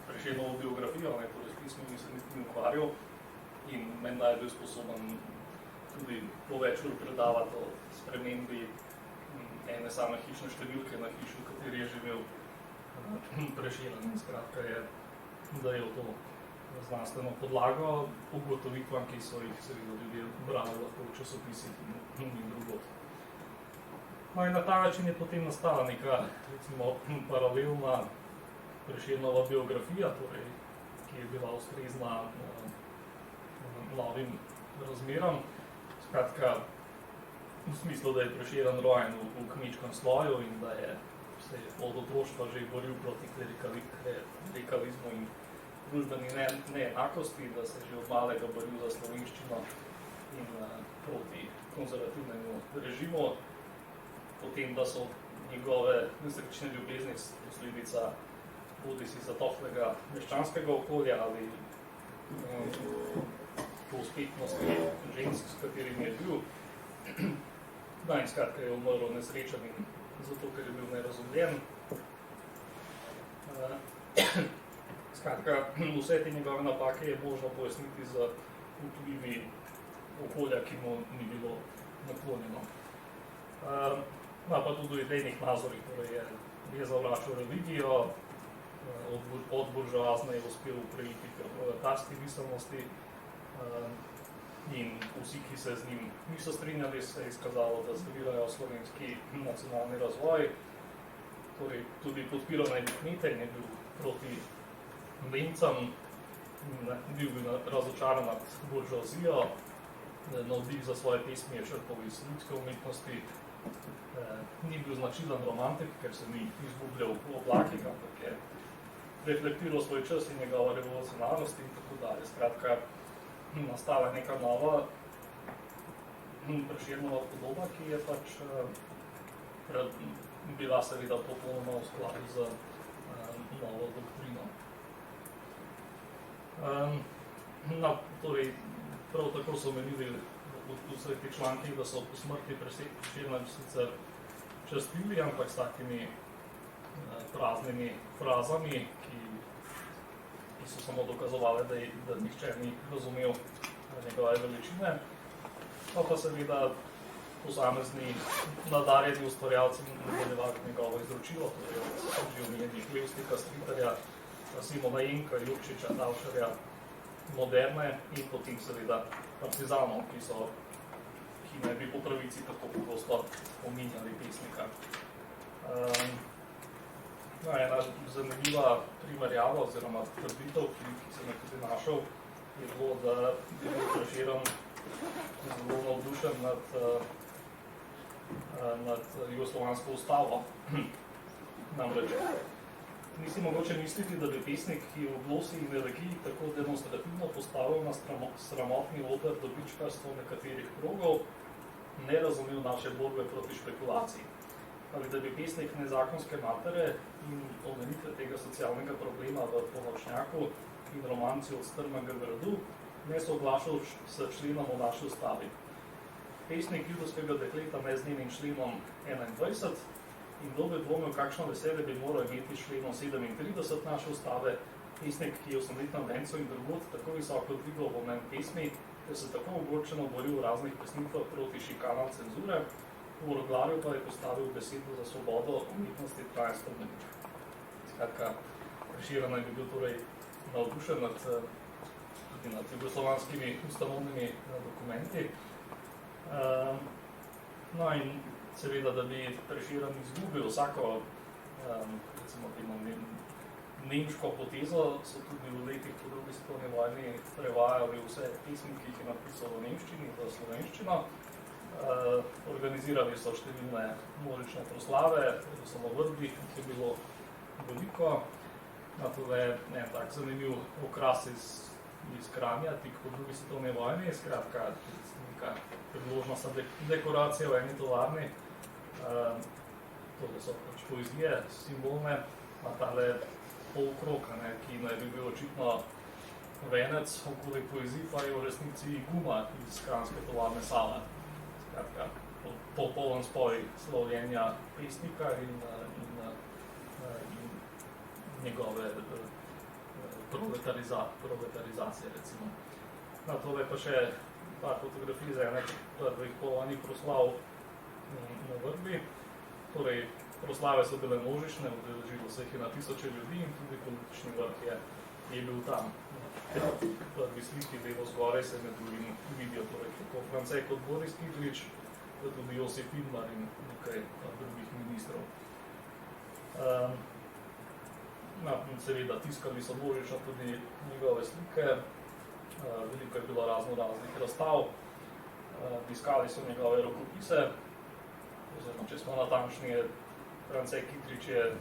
Prešernovo biografijo, torej s pismimi se ni ukvarjal in menda je bil sposoben tudi po več ur predavati o spremembi ene same hišne številke na hiši, v kateri je živel Prešeren. Skratka je dajal to znanstveno podlago ugotovitvam, ki so jih seveda ljudje brali lahko v časopisih in drugod. In na ta način je potem nastala neka, recimo, paralelna Prešernova biografija, torej, ki je bila ustrezna novim razmeram. Skratka, v smislu, da je Prešeren rojen v kmečkem sloju in da je se od otroštva že boril proti klerikalizmu in družbeni neenakosti, da se že od malega boril za slovenščino in proti konzervativnemu režimu, potem, da so njegove nesrečne ljubezni posledica bodisi zatohlega meščanskega okolja ali povzpetnosti žensk, s katerimi je bil. Da, in skratka je umrl nesrečen in zato, ker je bil nerazumljen. Skratka, vse te njegove napake je možno pojasniti z vplivi okolja, ki mu ni bilo naklonjeno. Pa tudi v idejnih nazorih, torej je zavračal religijo, od buržoazne je uspel preiti k proletarski miselnosti in vsi, ki se z njim niso strinjali, se je izkazalo, da zavirajo slovenski nacionalni razvoj. Torej, tudi podpiral naj bi kmete in je bil proti Nemcem, bil razočaran nad buržoazijo, navdih za svoje pesmi je črpal iz ljudske umetnosti, ni bil značilen romantik, ker se ni izgubljal v oblakih, ampak je reflektiral svoj čas in njegova revolucionarnost in tako dalje. Skratka, nastala neka nova Prešernova podoba, ki je pač bila seveda popolnoma v skladu z novo doktrino. Torej, prav tako so menili v vseh teh člankih, da so po smrti Prešerna sicer častili, ampak s takimi praznimi frazami, ki so samo dokazovali, da nihče ni razumel njegove veličine. Pa seveda posamezni nadarjeni ustvarjalci nadaljevali njegovo izročilo, torej od že omenjenih Levstika, Stritarja, Simona Jenka, Jurčiča, Tavšarja, Moderne in potem seveda partizanov, ki naj bi po pravici tako pogosto omenjali pesnika. Ena zanimiva primerjava oziroma trditev, ki sem jo tudi našel, je bilo, da je bil Prešeren zelo navdušen nad jugoslovansko ustavo. Namreč, ni si mogoče misliti, da bi pesnik, ki v glosi in elegiji tako demonstrativno postavil na sramotni oder dobičkarstvo nekaterih krogov, ne razumel naše borbe proti špekulaciji. Ali da bi pesnik nezakonske matere in omenitve tega socialnega problema v Ponočnjaku in romanci od Strmega gradu ne soglašal s členom v naši ustavi. Pesnik judovskega dekleta ne z njenim členom 21 in kdo bi dvomil, kakšno veselje bi moral imeti členom 37 naše ustave, pesnik, ki je v samletnem vencu in drugod tako visoko dvigal pomen pesmi, da se tako ogorčeno boril v raznih pesnitvah proti šikanam cenzure, v Orglarju pa je postavil besedo za svobodo umetnosti Trajan Strmenič. Skratka, Prešeren naj bi bil torej navdušen nad jugoslovanskimi ustanovnimi dokumenti. No in seveda, da bi Prešeren izgubil vsako, recimo temu, nemško potezo, so tudi v letih po drugi svetovni vojni prevajali vse pesmi, ki jih je napisal v nemščini, v slovenščino. Organizirali so številne množične proslave, predvsem v Vrbi, ki je bilo veliko. Tole je en tak zanimiv okras iz Kranja, tik po drugi svetovni vojni, skratka, neka priložnostna dekoracija v eni tovarni. Tole so pač poezije, simbolne, tale polkrog, ki naj bi bil očitno venec okoli poezij, pa je v resnici guma iz kranjske tovarne Save. Skratka, popoln spoj slovljenja pesnika in njegove proletarizacije, recimo. Tole pa še par fotografij za ene prvih povojnih proslav na Vrbi. Torej, proslave so bile množične, udeležilo se jih je na tisoče ljudi in tudi politični vrh je bil tam. Prvi sliki levo zgoraj se med drugim vidijo, torej tako France kot Boris Kidrič, pa tudi Josip Vidmar in nekaj drugih ministrov. Seveda tiskali so množično tudi njegove slike, veliko je bilo raznih razstav, tiskali so njegove rokopise, oziroma če smo natančni, France Kidrič je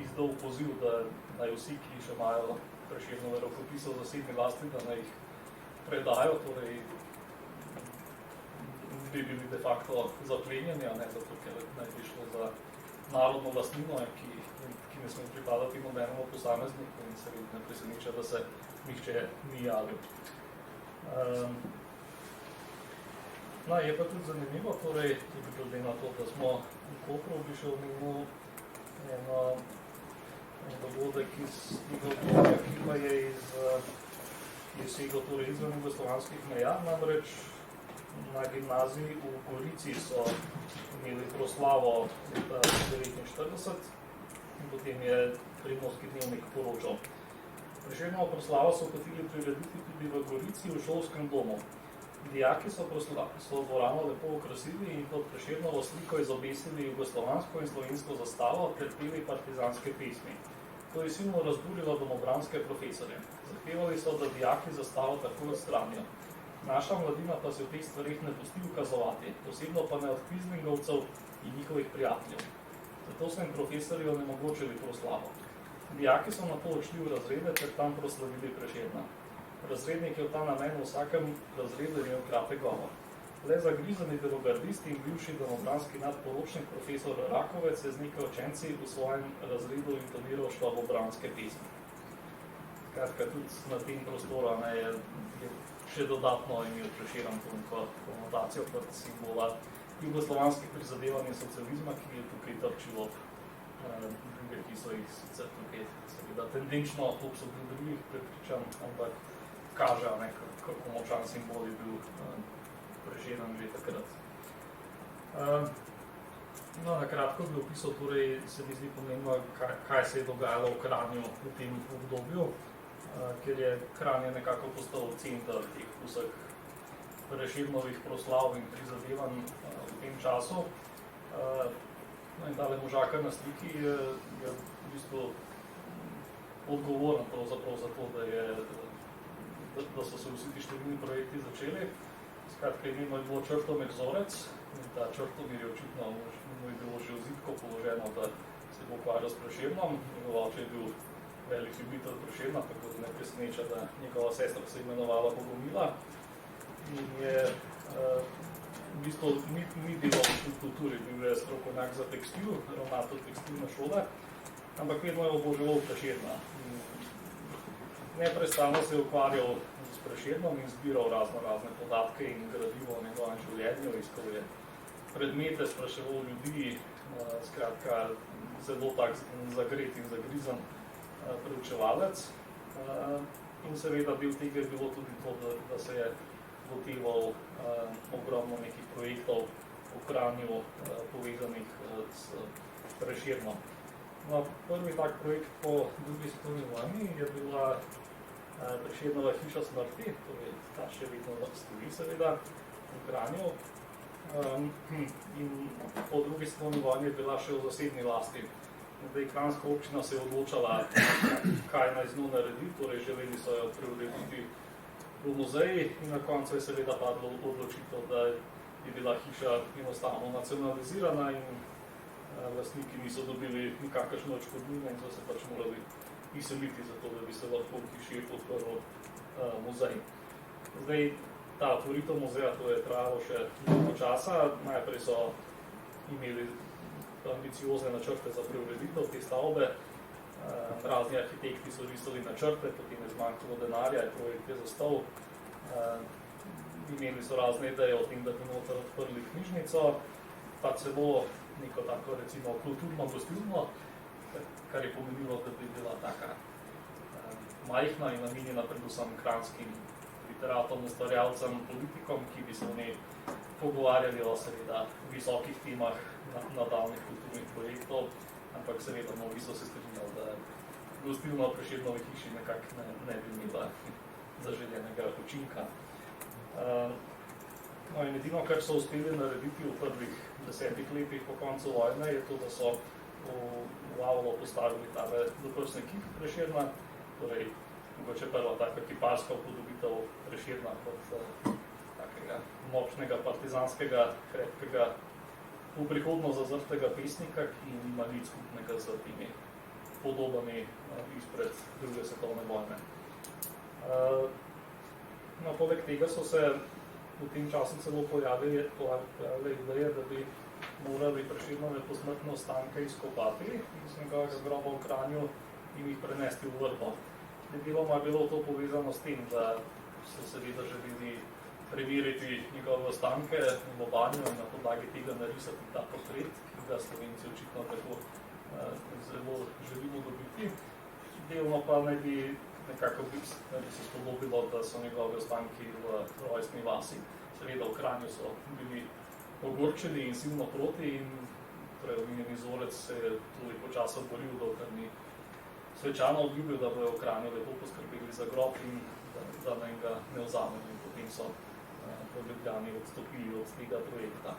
izdal poziv, da naj vsi, ki še imajo Prešernove rokopise v zasebni lasti, da naj jih predajo, torej bi bili de facto zaplenjeni, a ne zato, ker naj bi šlo za narodno lastnino, ki ne sme pripadati nobenemu posamezniku in se ne preseneča, da se nihče ni javil. No, je pa tudi zanimivo, torej, tudi glede na to, da smo v Kopru, bi še omenil en dogodek iz tega obdobja, ki pa je segel torej izven jugoslovanskih meja, namreč na gimnaziji v Gorici so imeli proslavo leta 1949 in potem je Primorski dnevnik poročal. Prešernovo proslavo so hoteli prirediti tudi v Gorici v šolskem domu. Dijaki so dvorano lepo okrasili in pod Prešernovo sliko izobesili jugoslovansko in slovensko zastavo ter peli partizanske pesmi. To je silno razburilo domobranske profesorje. Zahtevali so, da dijaki zastavo takoj odstranijo. Naša mladina pa se v teh stvarih ne pusti ukazovati, posebno pa ne od kvizlingovcev in njihovih prijateljev. Zato so jim profesorji onemogočili proslavo. Dijaki so nato odšli v razrede ter tam proslavili Prešerna. Razrednik je v ta namen v vsakem razredu imel kratek govor. Le zagrizani delogardisti in bivši domobranski nadporočnik profesor Rakovec je z nekaj učenci v svojem razredu intoniral švabobranske pesmi. Skratka, tudi na tem prostoru je še dodatno imel Prešeren to konotacijo kot simbola jugoslovanskih prizadevanj in socializma, ki je tukaj trčilo druge, ki so jih sicer tukaj seveda tendenčno obsodili drugih prepričanj, ampak kaže, kako močan simbol je bil Prešeren že takrat. No, na kratko bi opisal, torej se mi zdi pomembno, kaj se je dogajalo v Kranju v tem obdobju, ker je Kranj nekako postal center teh vseh Prešernovih proslav in prizadevanj v tem času. No in tale možakar na sliki je v bistvu odgovoren pravzaprav za to, da so se vsi ti številni projekti začeli. Skratka, imeno je bilo Črtomir Zorec in ta Črtomir je očitno mu je bilo že v zidko položeno, da se bo ukvarjal s Prešernom. Njegov oče je bil velik ljubitelj Prešerna, tako da ne preseneča, da njegova sestra se je imenovala Bogomila. In je v bistvu ni delal v kulturi, bil je strokovnjak za tekstil, ravnatelj tekstilne šole, ampak vedno je oboževal Prešerna. Neprestano se je ukvarjal s Prešernom in zbiral razne podatke in gradivo o njegovem življenju, iskal je predmete, spraševal ljudi, skratka, zelo tak zagret in zagrizen preučevalec. In seveda del tega je bilo tudi to, da se je loteval ogromno nekih projektov v Kranju povezanih s Prešernom. No, prvi tak projekt po drugi svetovni vojni je bila Prešernova hiša smrti, torej ta še vedno stoji seveda v Kranju. In po drugi svetovni vojni je bila še v zasebni lasti. Zdaj, kranjska občina se je odločala, kaj naj z njo naredi, torej želeli so jo preurediti v muzej in na koncu je seveda padlo odločitev, da je bila hiša enostavno nacionalizirana in lastniki niso dobili nikakršne odškodnine in so se pač morali izseliti zato, da bi se lahko v hiši odprl muzej. Zdaj, ta otvoritev muzeja, to je trajalo še dolgo časa. Najprej so imeli ambiciozne načrte za preureditev te stavbe. Razni arhitekti so risali načrte, potem je zmanjkalo denarja, projekt je zastal. Imeli so razne ideje o tem, da bi noter odprli knjižnico, pa celo neko tako recimo kulturno gostilno, kar je pomenilo, da bi bila taka majhna in namenjena predvsem kranjskim literatom, ustvarjalcem, politikom, ki bi se v njej pogovarjali o seveda visokih temah nadaljnih kulturnih projektov, ampak seveda mnogi so se strinjali, da gostilna v Prešernovi hiši nekako ne bi imela zaželjenega učinka. No in edino, kar so uspeli narediti v prvih 10 letih po koncu vojne, je to, da so v Avlo postavili tale doprsni kip Prešerna, torej mogoče prva taka kiparska upodobitev Prešerna kot takega močnega partizanskega, krepkega, v prihodno zazrtega pesnika, ki nima nič skupnega z temi spodobani izpred druge svetovne vojne. No, poleg tega so se v tem času celo pojavile ideje, da bi morali Prešernove posmrtne ostanke izkopati iz njegovega groba v Kranju in jih prenesti v Vrbo. Deloma je bilo to povezano s tem, da so seveda želeli preveriti njegove ostanke v Lobanju in na podlagi tega narisati ta portret, ki ga Slovenci očitno tako zelo želimo dobiti. Delno pa naj bi nekako se spodobilo, da so njegove ostanki v rojstni vasi. Seveda v Kranju so bili ogorčeni in silno proti in omenjeni Zorec se je toliko časa boril, dokler ni svečano obljubil, da bojo v Kranju lepo poskrbeli za grob in da naj ga ne vzamemo. In potem so v Ljubljani odstopili od tega projekta.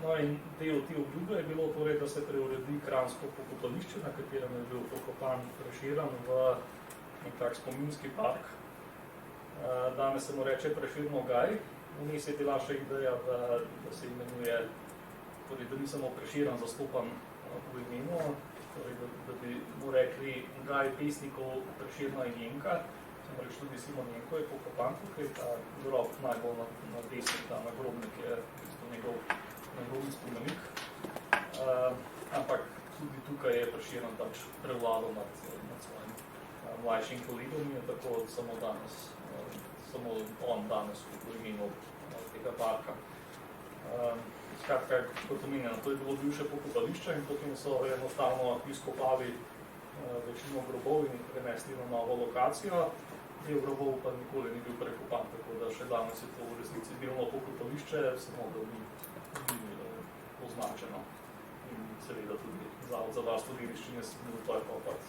No in del te obljube je bilo torej, da se preuredi kranjsko pokopališče, na katerem je bil pokopan Prešeren v nekak spominski park. Danes se mu reče Prešernov gaj. Vmes je bila še ideja, da se imenuje, torej da ni samo Prešeren zastopan v imenu, torej da bi mu rekli gaj pesnikov Prešerna in Jenka. Samo reč tudi Simon Jenko je pokopan tukaj, ta grob najbolj na desni, ta nagrobnik je njegov nagrobni spomenik. Ampak tudi tukaj je Prešeren pač prevladal nad svojim mlajšim kolegom in tako samo on danes v imenu tega parka. Skratka, kot omenjeno, to je bilo bivše pokopališče in potem so enostavno izkopali večino grobov in prenesli na novo lokacijo. Del grobov pa nikoli ni bil prekopan, tako da še danes je to v resnici delno pokopališče, samo da ni označeno. In seveda tudi Zavod za varstvo dediščine se bil to je pa pač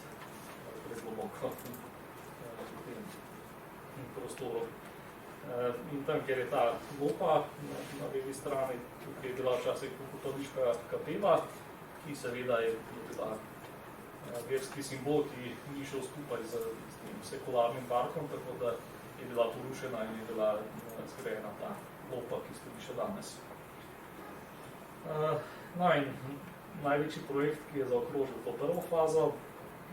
pregloboko v tem prostoru. In tam, kjer je ta lopa na levi strani, tukaj je bila včasih pokopališka kapela, ki seveda je bila verski simbol, ki ni šel skupaj z tem sekularnim parkom, tako da je bila porušena in je bila zgrajena ta lopa, ki stoji še danes. No in največji projekt, ki je zaokrožil to prvo fazo,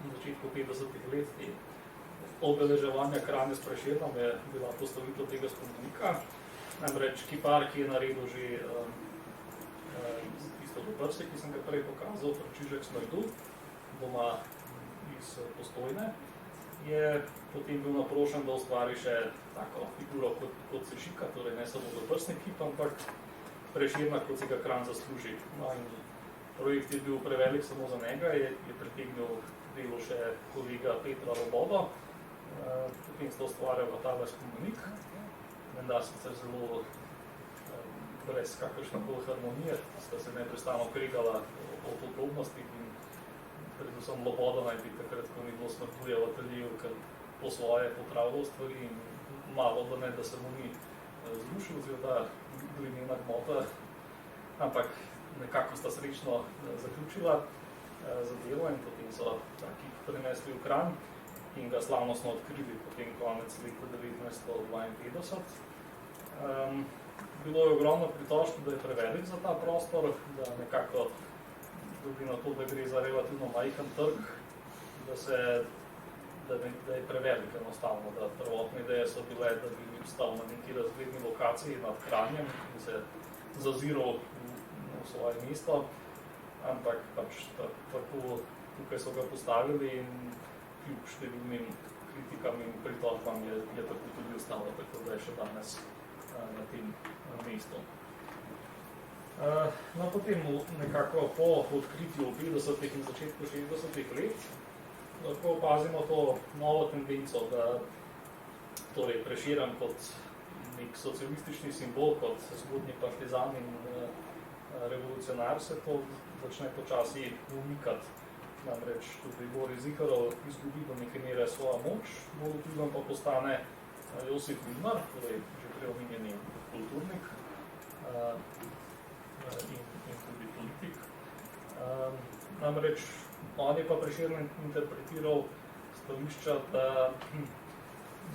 v začetku 50-ih let obeleževanja Kranja s Prešernom je bila postavitev tega spomenika. Namreč kipar, ki je naredil že tisto doprsje, ki sem ga prej pokazal, Frančišek Smrdu, doma iz Postojne, je potem bil naprošen, da ustvari še tako figuro kot Sešika, torej ne samo doprsni kip, ampak Prešerna, kot si ga Kranj zasluži. No in projekt je bil prevelik samo za njega, je pritegnil delo še kolega Petra Lobodo, potem sta ustvarjala tale spomenik. Menda sicer zelo brez kakršnekoli harmonije, sta se neprestano kregala o podrobnostih in predvsem Loboda naj bi takrat, ko ni bilo Smrduje v ateljeju, ker po svoje popravljal stvari in malo da ne, da se mu ni zrušil, oziroma glinena gmota, ampak nekako sta srečno zaključila za delo in potem so taki prenesli v Kranj in ga slavnostno odkrili potem konec leta 1952. Bilo je ogromno pritožb, da je prevelik za ta prostor, da nekako glede na to, da gre za relativno majhen trg, da je prevelik enostavno, da prvotne ideje so bile, da bi stal na neki razgledni lokaciji nad Kranjem in se zaziral v svoje mesto, ampak pač tako tukaj so ga postavili in kljub številnim kritikam in pritožbam je tako tudi ostalo, tako da je še danes na tem mestu. No, potem nekako po odkritju 50-ih in začetku 60-ih let lahko opazimo to novo tendenco, da torej Prešeren kot nek socialistični simbol, kot zgodnji partizan in revolucionar se to začne počasi umikati. Namreč tudi Boris Ziharov izgubi do neke mere svojo moč, bolj vplivan pa postane Josip Vidmar, torej že preomenjeni kulturnik in tudi politik. Namreč on je pa Prešeren interpretiral stališča, da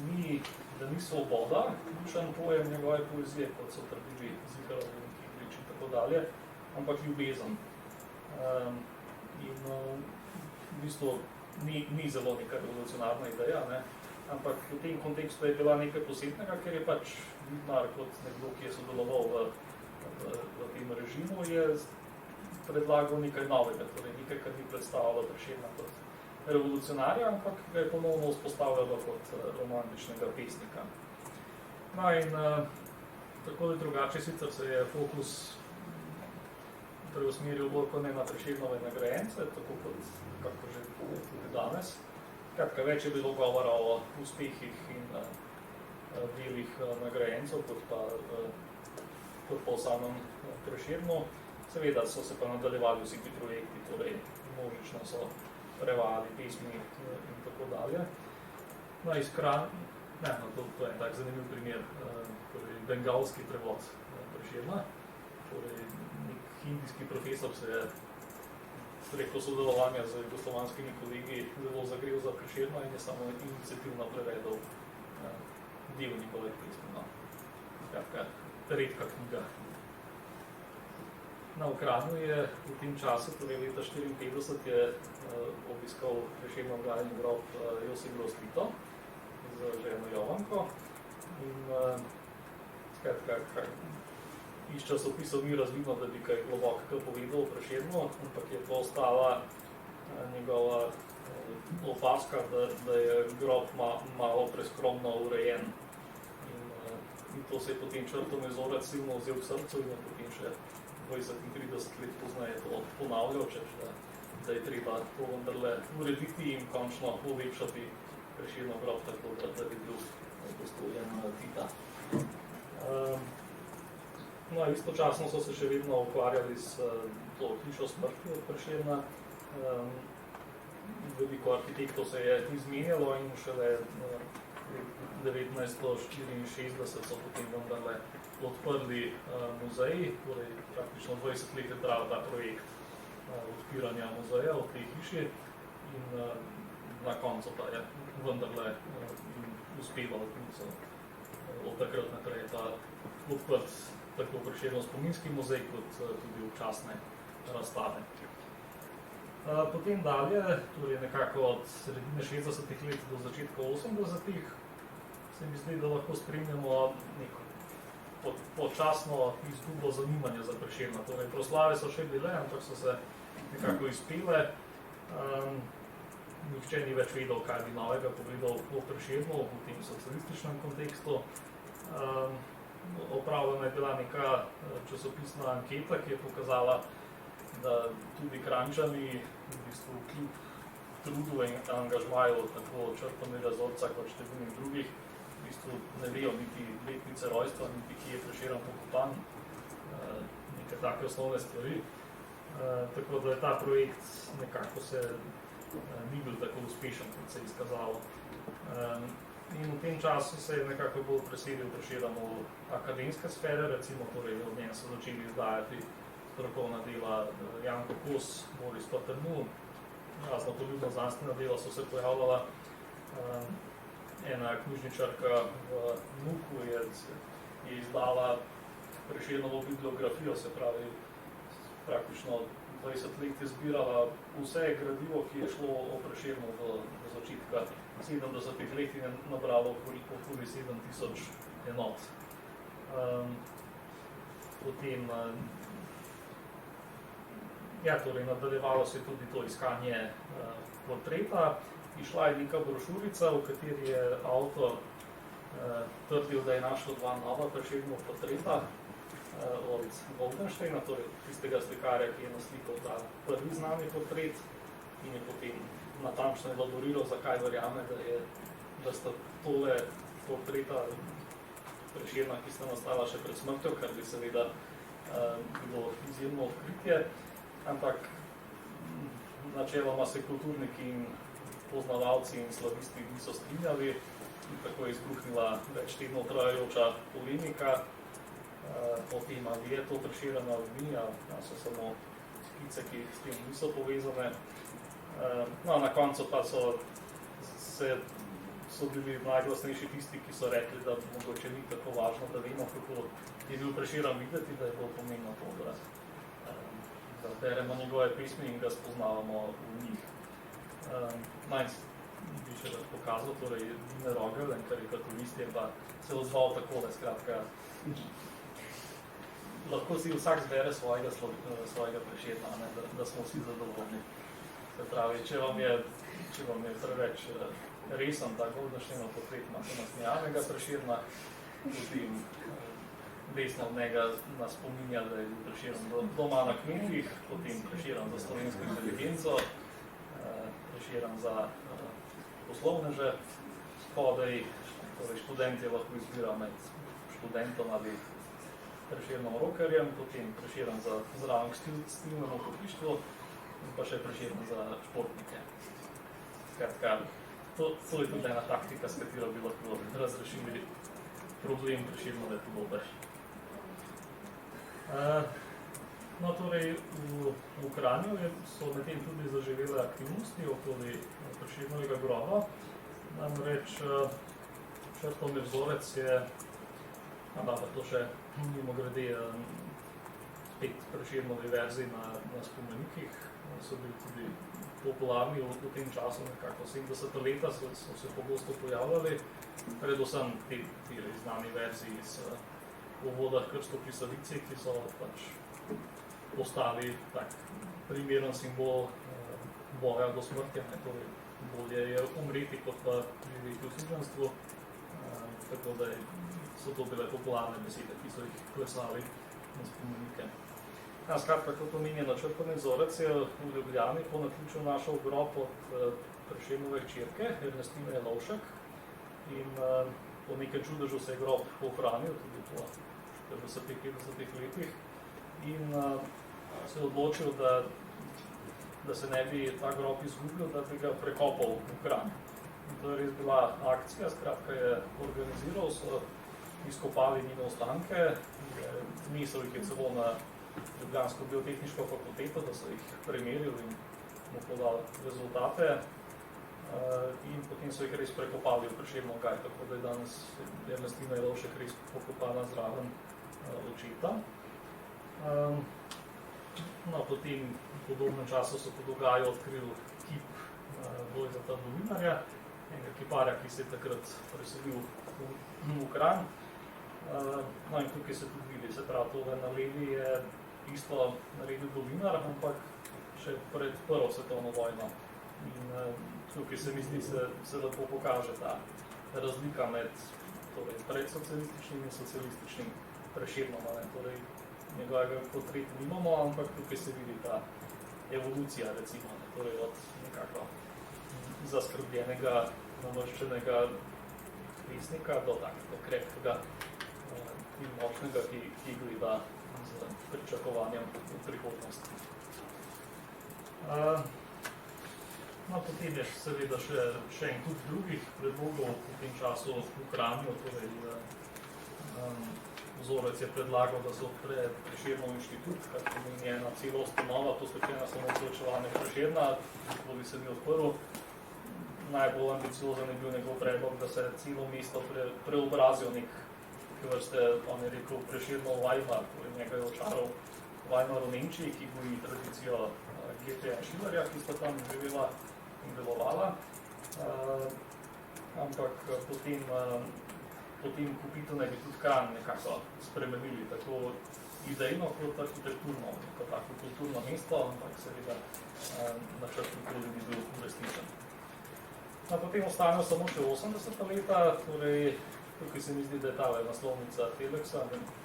ni svoboda ključen pojem njegove poezije, kot so trdili Ziharov in Kidrič in tako dalje, ampak ljubezen. In v bistvu ni zelo neka revolucionarna ideja, ne? Ampak v tem kontekstu je bila nekaj posebnega, ker je pač Vidmar kot nekdo, ki je sodeloval v tem režimu, je predlagal nekaj novega, torej nekaj, kar ni predstavljalo Prešerna kot revolucionarja, ampak ga je ponovno vzpostavljalo kot romantičnega pesnika. No in tako ali drugače sicer se je fokus preusmeril bolj kot ne na Prešernove nagrajence, tako kot kako že tudi danes. Kratka, več je bilo govora o uspehih in delih nagrajencev, kot pa o samem Prešernu. Seveda so se pa nadaljevali vsi ti projekti, torej množično so prevajali pesmi in tako dalje. No, iz to je tak zanimiv primer, torej bengalski prevod Prešerna. Torej, nek hindijski profesor se je preko sodelovanja z jugoslovanskimi kolegi zelo zagrel za Prešerna in je samo iniciativno prevedel del njegove pesmi. No. Skratka, redka knjiga. Na Kranju je v tem času, torej leta 1954, je obiskal Prešernov gajni grob Josip Broz Tito z ženo Jovanko. In skratka, iz časopisov ni razvidno, da bi kaj globokega povedal o Prešernu, ampak je to ostala njegova opaska, da je grob malo preskromno urejen. In to se je potem črtom izorec silno vzel k srcu in je potem še 20 in 30 let poznaje to ponavljal, da je treba to vendarle urediti in končno ulepšati Prešernov grob, tako da bi bil dostojen Tita. No, istočasno so se še vedno ukvarjali s to hišo smrti od Prešerna. Veliko arhitektov se je izmenjalo in šele 1964 so potem vendarle odprli muzeji, torej praktično 20 let je trajal ta projekt odpiranja muzeja v tej hiši in na koncu pa je vendarle uspelo, da so od takrat naprej ta odprt tako Prešernov spominski muzej, kot tudi občasne razstave. Potem dalje, torej nekako od sredine 60-ih let do začetka 80-ih, se mi zdi, da lahko spremljamo neko počasno izgubo zanimanja za Prešerna. Torej, proslave so še bile, ampak so se nekako izpele. Nihče ni več vedel, kaj bi novega povedal o Prešernu v tem socialističnem kontekstu. Opravljena je bila neka časopisna anketa, ki je pokazala, da tudi Kranjčani v bistvu kljub trudu in angažmaju tako Črtomira Zorca kot številnih drugih v bistvu ne vejo niti letnice rojstva, niti kje je Prešeren pokopan, neke take osnovne stvari. Tako da je ta projekt nekako ni bil tako uspešen, kot se je izkazalo. In v tem času se je nekako bolj preselil Prešeren v akademske sfere, recimo torej od njega so začeli izdajati strokovna dela Janko Kos, Boris Paternu, razno poljubno znanstvena dela so se pojavljala. Ena knjižničarka v Nuku je izdala Prešernovo bibliografijo, se pravi praktično 20 let je zbirala vse gradivo, ki je šlo o Prešernu v začetka 70 let in je nabralo okoli 7000 enot. Potem torej nadaljevalo se je tudi to iskanje portreta. Išla je neka brošurica, v kateri je avtor trdil, da je našel dva nova Prešernova portreta od Goldensteina, torej tistega slikarja, ki je naslikal ta prvi znani portret in je potem natančno elaboriral, zakaj verjame, da sta tole portreta Prešerna, ki sta nastala še pred smrtjo, kar bi seveda bilo izjemno odkritje, ampak načeloma se kulturniki in poznavalci in slavisti niso strinjali in tako je izbruhnila več tednov trajajoča polemika o tem, ali je to Prešeren ali ni, ali so samo skice, ki s tem niso povezane. No, na koncu pa so bili najglasnejši tisti, ki so rekli, da mogoče ni tako važno, da vemo, kako je bil Prešeren videti, da je bilo pomembno to, da beremo njegove pismi in ga spoznavamo v njih. Naj bi še pokazal, torej Dine Rogel, en karikaturist, je pa se odzval takole, skratka, lahko si vsak zbere svojega Prešerna, da smo vsi zadovoljni. Se pravi, če vam je preveč resen ta Goldensteinov portret, imate nasmejanega Prešerna, potem desno od njega nas spominja, da je bil Prešeren doma na kmetih, potem Prešeren za slovensko inteligenco, Prešeren za poslovneže, spodaj, torej študent je lahko izbira med študentom ali Prešernom rokerjem, potem Prešeren za zraven stilno pohištvo in pa še Prešeren za športnike. Skratka, to je tudi ena taktika, s katero bi lahko razrešili problem Prešernove podobe. No, torej, v Kranju so medtem tudi zaživele aktivnosti okoli Prešernovega groba. Namreč Črtomir vzorec je, to še mimogrede spet Prešernovi verziji na spomenikih, so bili tudi popularni v tem času, nekako 70 leta so se pogosto pojavljali, predvsem te znani verziji iz Vodah Krsto pri Savici, ki so pač postali tak primeren simbol boja do smrti, torej bolje je umreti, kot pa živeti v suženstvu, tako da so to bile popularne besede, ki so jih klesali na spomenike. Skratka, kot omenjeno, Črtomir vzorec je v Ljubljani po naključju našel grob od Prešernove hčerke, Ernestine Jelovšek, in po nekaj čudežu se je grob ohranil, tudi po 40-50 letih, in se je odločil, da se ne bi ta grob izgubil, da bi ga prekopal v Kranj. To je res bila akcija, skratka je organiziral, so izkopali njene ostanke, nisel jih je celo na Ljubljansko biotehniško fakulteto, da so jih premerili in mu podali rezultate, in potem so jih res prekopali v Prešernov gaj, tako da je danes Ernestina Jelovšek res pokopana zraven očeta. No, potem v podobnem času so po Dogaju odkril kip Lojzeta Dolinarja, enega kiparja, ki se je takrat preselil v Kranj. No in tukaj se tudi vidi, se pravi, tole na levi je isto naredil Dolinar, ampak še pred Prvo svetovno vojno. In tukaj se mi zdi, se lepo pokaže ta razlika med predsocialističnim in socialističnim Prešernom. Torej, njegovega portreta nimamo, ampak tukaj se vidi ta evolucija, recimo, torej od nekako zaskrbljenega, namrščenega pesnika do takega krepkega in močnega, ki gleda z pričakovanjem v prihodnosti. No, potem je seveda še en kup drugih predlogov v tem času v Kranju, torej vzorec je predlagal, da se odpre Prešernov inštitut, kar pomeni ena cela ustanova, posvečena samo poučevanju Prešerna, ko bi se mi odprl. Najbolj ambiciozen je bil njegov predlog, da se celo mesto preobrazijo nek vrste, on je rekel, Prešernov Weimar, torej njega je očaral Weimar v Nemčiji, ki goji tradicijo Goetheja in Schillerja, ki sta tam živela in delovala. Ampak potem kupitev naj bi tudi Kranj nekako spremenili, tako idejno kot arhitekturno, kot tako kulturno mesto, ampak seveda načrt nikoli ni bil uresničen. Potem ostanejo samo še 80. leta, torej tukaj se mi zdi, da je tale naslovnica Teleksa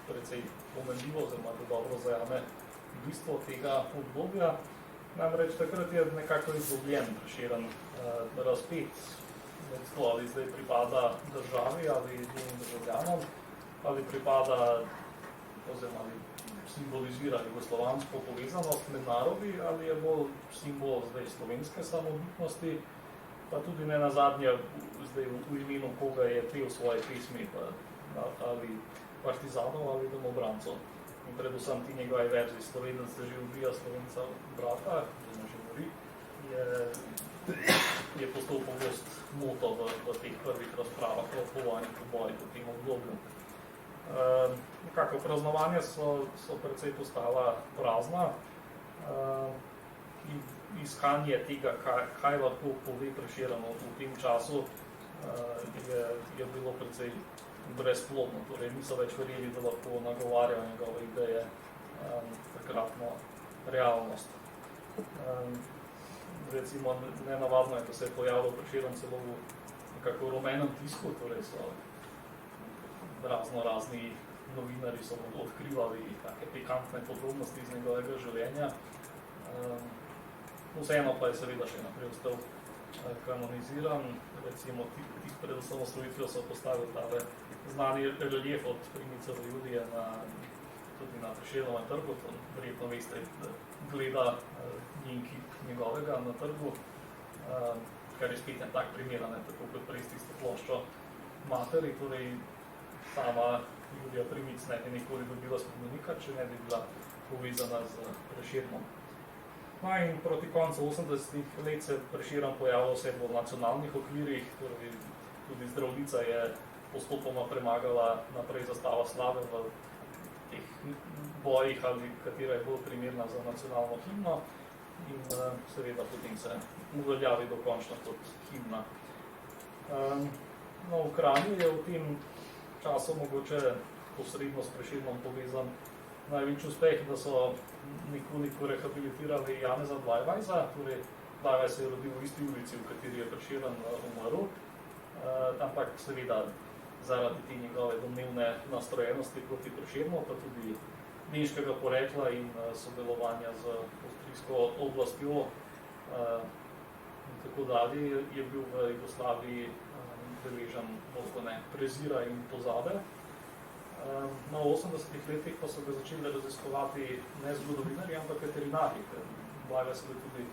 precej pomenljivo, oziroma da dobro zajame bistvo tega obdobja. Namreč takrat je nekako izgubljen Prešeren razpet med to, ali zdaj pripada državi ali njenim državljanom, ali pripada, oziroma ali simbolizira jugoslovansko povezanost med narodi, ali je bolj simbol zdaj slovenske samobitnosti, pa tudi ne nazadnje zdaj v imenu koga je pel svoje pesmi, ali partizanov ali domobrancov. In predvsem ti njegove verziji Slovenec se že ubija Slovenca brata, oziroma že mori, je postal pogost moto v teh prvih razpravah o povojnih pobojih v tem obdobju. Nekako praznovanja so precej postala prazna. in iskanje tega, kaj lahko pove Prešeren v tem času, je bilo precej brezplodno. Torej, niso več verjeli, da lahko nagovarjajo njegove ideje takratno realnost. Recimo, nenavadno je, da se je pojavil Prešeren celo v nekako rumenem tisku, torej so razni novinari so odkrivali take pikantne podrobnosti iz njegovega življenja. Vseeno pa je seveda še naprej ostal kanoniziran. Recimo, tik pred osamosvojitvijo so postavili tale znani relief od Primice Judije tudi na Prešernovem trgu. Verjetno veste, da gleda njen kip njegovega na trgu, kar je spet en tak primer, tako kot prej s tisto ploščo materi, torej sama Julija Primic ne bi nikoli dobila spomenika, če ne bi bila povezana z Prešernom. No in proti koncu 80. let se Prešeren pojavil vse v nacionalnih okvirih, torej tudi Zdravljica je postopoma premagala naprej zastava slave v teh bojih, ali katera je bolj primerna za nacionalno himno in seveda potem se uveljavi dokončno kot himna. No, v Kranju je v tem času mogoče posredno s Prešernom povezan največji uspeh, da so nekoliko rehabilitirali Janeza Blajvajza, torej Blajvajz se je rodil v isti ulici, v kateri je Prešeren umrl, ampak seveda zaradi te njegove domnevne nastrojenosti proti Prešernu, pa tudi nemškega porekla in sodelovanja z avstrijsko oblastjo in tako dalje, je bil v Jugoslaviji deležen prezira in pozabe. Na 80. letih pa so ga začeli raziskovati ne zgodovinarji, ampak veterinarji, ker Blajvajz je bil tudi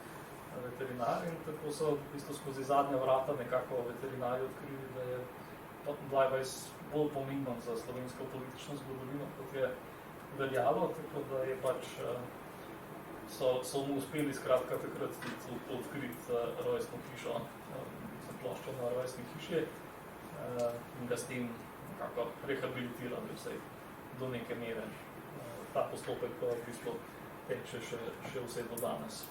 veterinar in tako so skozi zadnja vrata nekako veterinarji odkrili, da je Blajvajz bolj pomemben za slovensko politično zgodovino, kot je veljalo, tako da je so mu uspeli skratka takrat odkriti rojstno hišo, ploščo na rojstni hiši in ga s tem nekako rehabilitirali vsej do neke mere. Ta postopek pa v bistvu teče še vse do danes.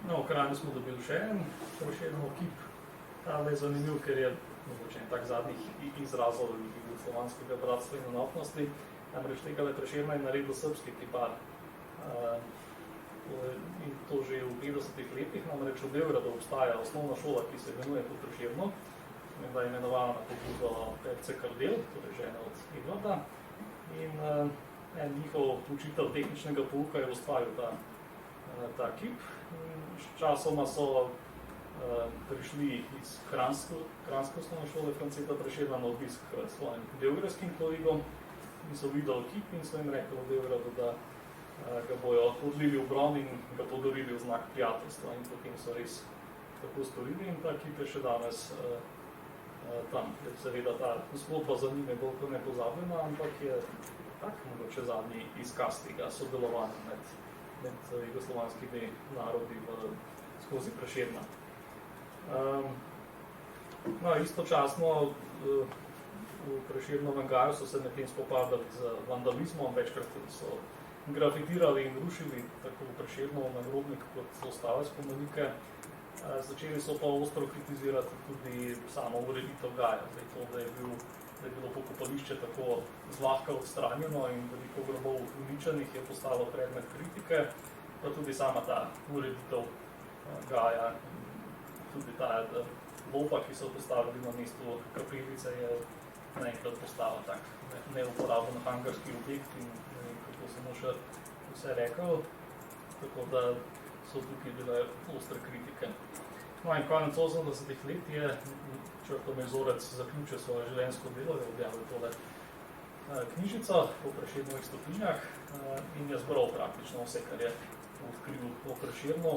No, v Kranju smo dobili še en Prešernov kip. Ta je zanimiv, ker je mogoče tak zadnjih izrazov jugoslovanskega bratstva in enotnosti. Namreč tega Prešerna je naredil srbski kipar. In to že v 50. letih, namreč v Beogradu obstaja osnovna šola, ki se imenuje po Prešernu, da je imenovana na pobudo Perce Kardel, torej žena od Edvarda. In en njihov učitelj tehničnega pouka je ustvaril ta kip. Časoma so prišli iz Kranjske osnovne šole Franceta Prešerna na obisk svojim beogradskim kolegom in so videli kip in so jim rekli v Beogradu, da ga bojo odlili v bron in ga podarili v znak prijateljstva in potem so res tako storili in ta kip je še danes tam. Seveda ta zgodba za njim je bolj nepozabljena, ampak je tak mogoče zadnji izkaz tega sodelovanja med jugoslovanskimi narodi skozi Prešerna. No, istočasno v Prešernovem gaju so se medtem spopadali z vandalizmom, večkrat so grafitirali in rušili tako Prešernov nagrobnik kot ostale spomenike. Začeli so pa ostro kritizirati tudi samo ureditev gaja. Zdaj to, da je bilo pokopališče tako zlahka odstranjeno in veliko grobov uničenih, je postalo predmet kritike, pa tudi sama ta ureditev gaja, tudi ta lopa, ki so postavili na mestu kapelice, je naenkrat postala tak neuporaben hangarski objekt in ne vem, kako se mu še vse rekel, tako da so tukaj bile ostre kritike. No in konec 80. let je Črtomir Zorec zaključil svoje življenjsko delo, je objavil tole knjižico o Prešernovih stopinjah in je zbral praktično vse, kar je odkril o Prešernu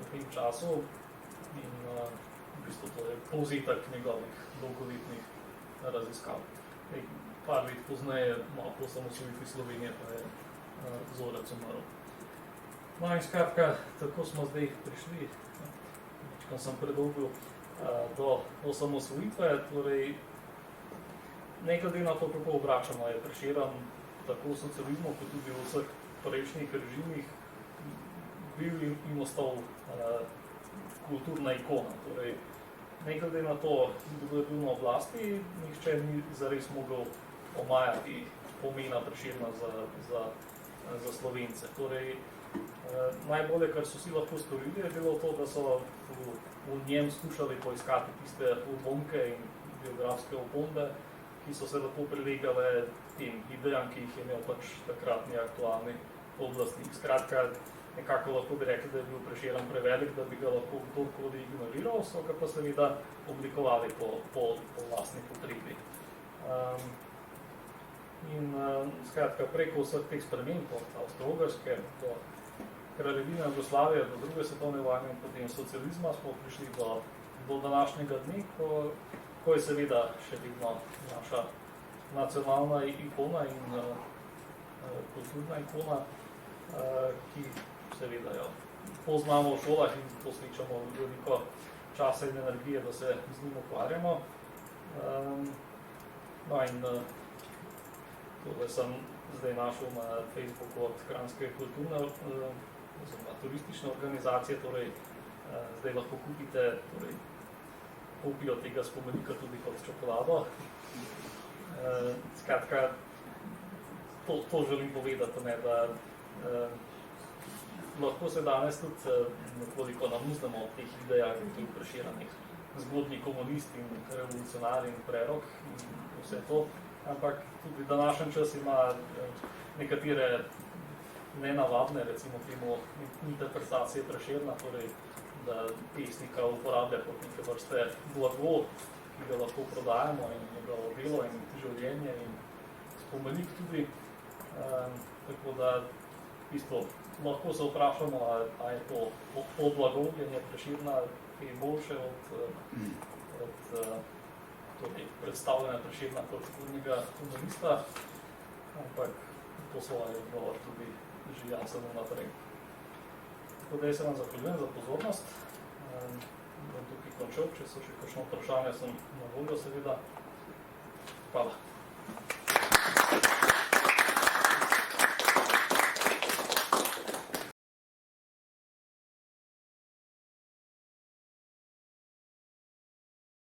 v tem času in v bistvu to je povzetek njegovih dolgoletnih raziskav. Par let pozneje, malo po osamosvojitvi Slovenije, pa je Zorec umrl. No in skratka, tako smo zdaj prišli, ko sem predolbil, do osamosvojitve, torej ne glede na to, kako obračamo, je Prešeren tako v socializmu, kot tudi v vseh prejšnjih režimih bil in ostal kulturna ikona. Torej, ne glede na to, kdo je bil na oblasti, nihče ni zares mogel omajati pomena Prešerna za Slovence. Torej, najbolje, kar so si lahko storili, je bilo to, da so v njem skušali poiskati tiste odlomke in biografske opombe, ki so se lahko prilegale tem idejam, ki jih je imel pač takratni aktualni oblastnik. Skratka, nekako lahko bi rekli, da je bil Prešeren prevelik, da bi ga lahko kdorkoli ignoriral, so ga pa seveda oblikovali po vlastni potrebi. Skratka, preko vseh teh sprememb od Avstro-Ogrske do Kraljevine Jugoslavije, do druge svetovne vojne in potem socializma smo prišli do današnjega dne, ko je seveda še vedno naša nacionalna ikona in kulturna ikona, ki seveda jo poznamo v šolah in posvečamo veliko časa in energije, da se z njim ukvarjamo. No in tole sem zdaj našel na Facebooku od Kranjske kulturne oziroma turistične organizacije, torej zdaj lahko kupite kopijo tega spomenika tudi kot čokolado. Skratka, to želim povedati, ne, da lahko se danes tudi nekoliko namuznemo od teh idejah, ki je Prešeranih zgodnji komunist in revolucionar in prerok in vse to, ampak tudi današnji čas ima nekatere nenavadne, recimo temu, interpretacije Prešerna, torej, da pesnika uporablja kot neke vrste blago, ki ga lahko prodajamo in njegovo delo in življenje in spomenik tudi. Tako da, v bistvu, lahko se vprašamo, a je to blagovljenje Prešerna kaj boljše od predstavljanja Prešerna kot zgodnjega komunista, ampak to svoje odgovor tudi že jasen naprej. Tako da jaz se vam zahvaljujem za pozornost. Bom tukaj končal, če so še kakšno vprašanje, sem na voljo seveda. Hvala.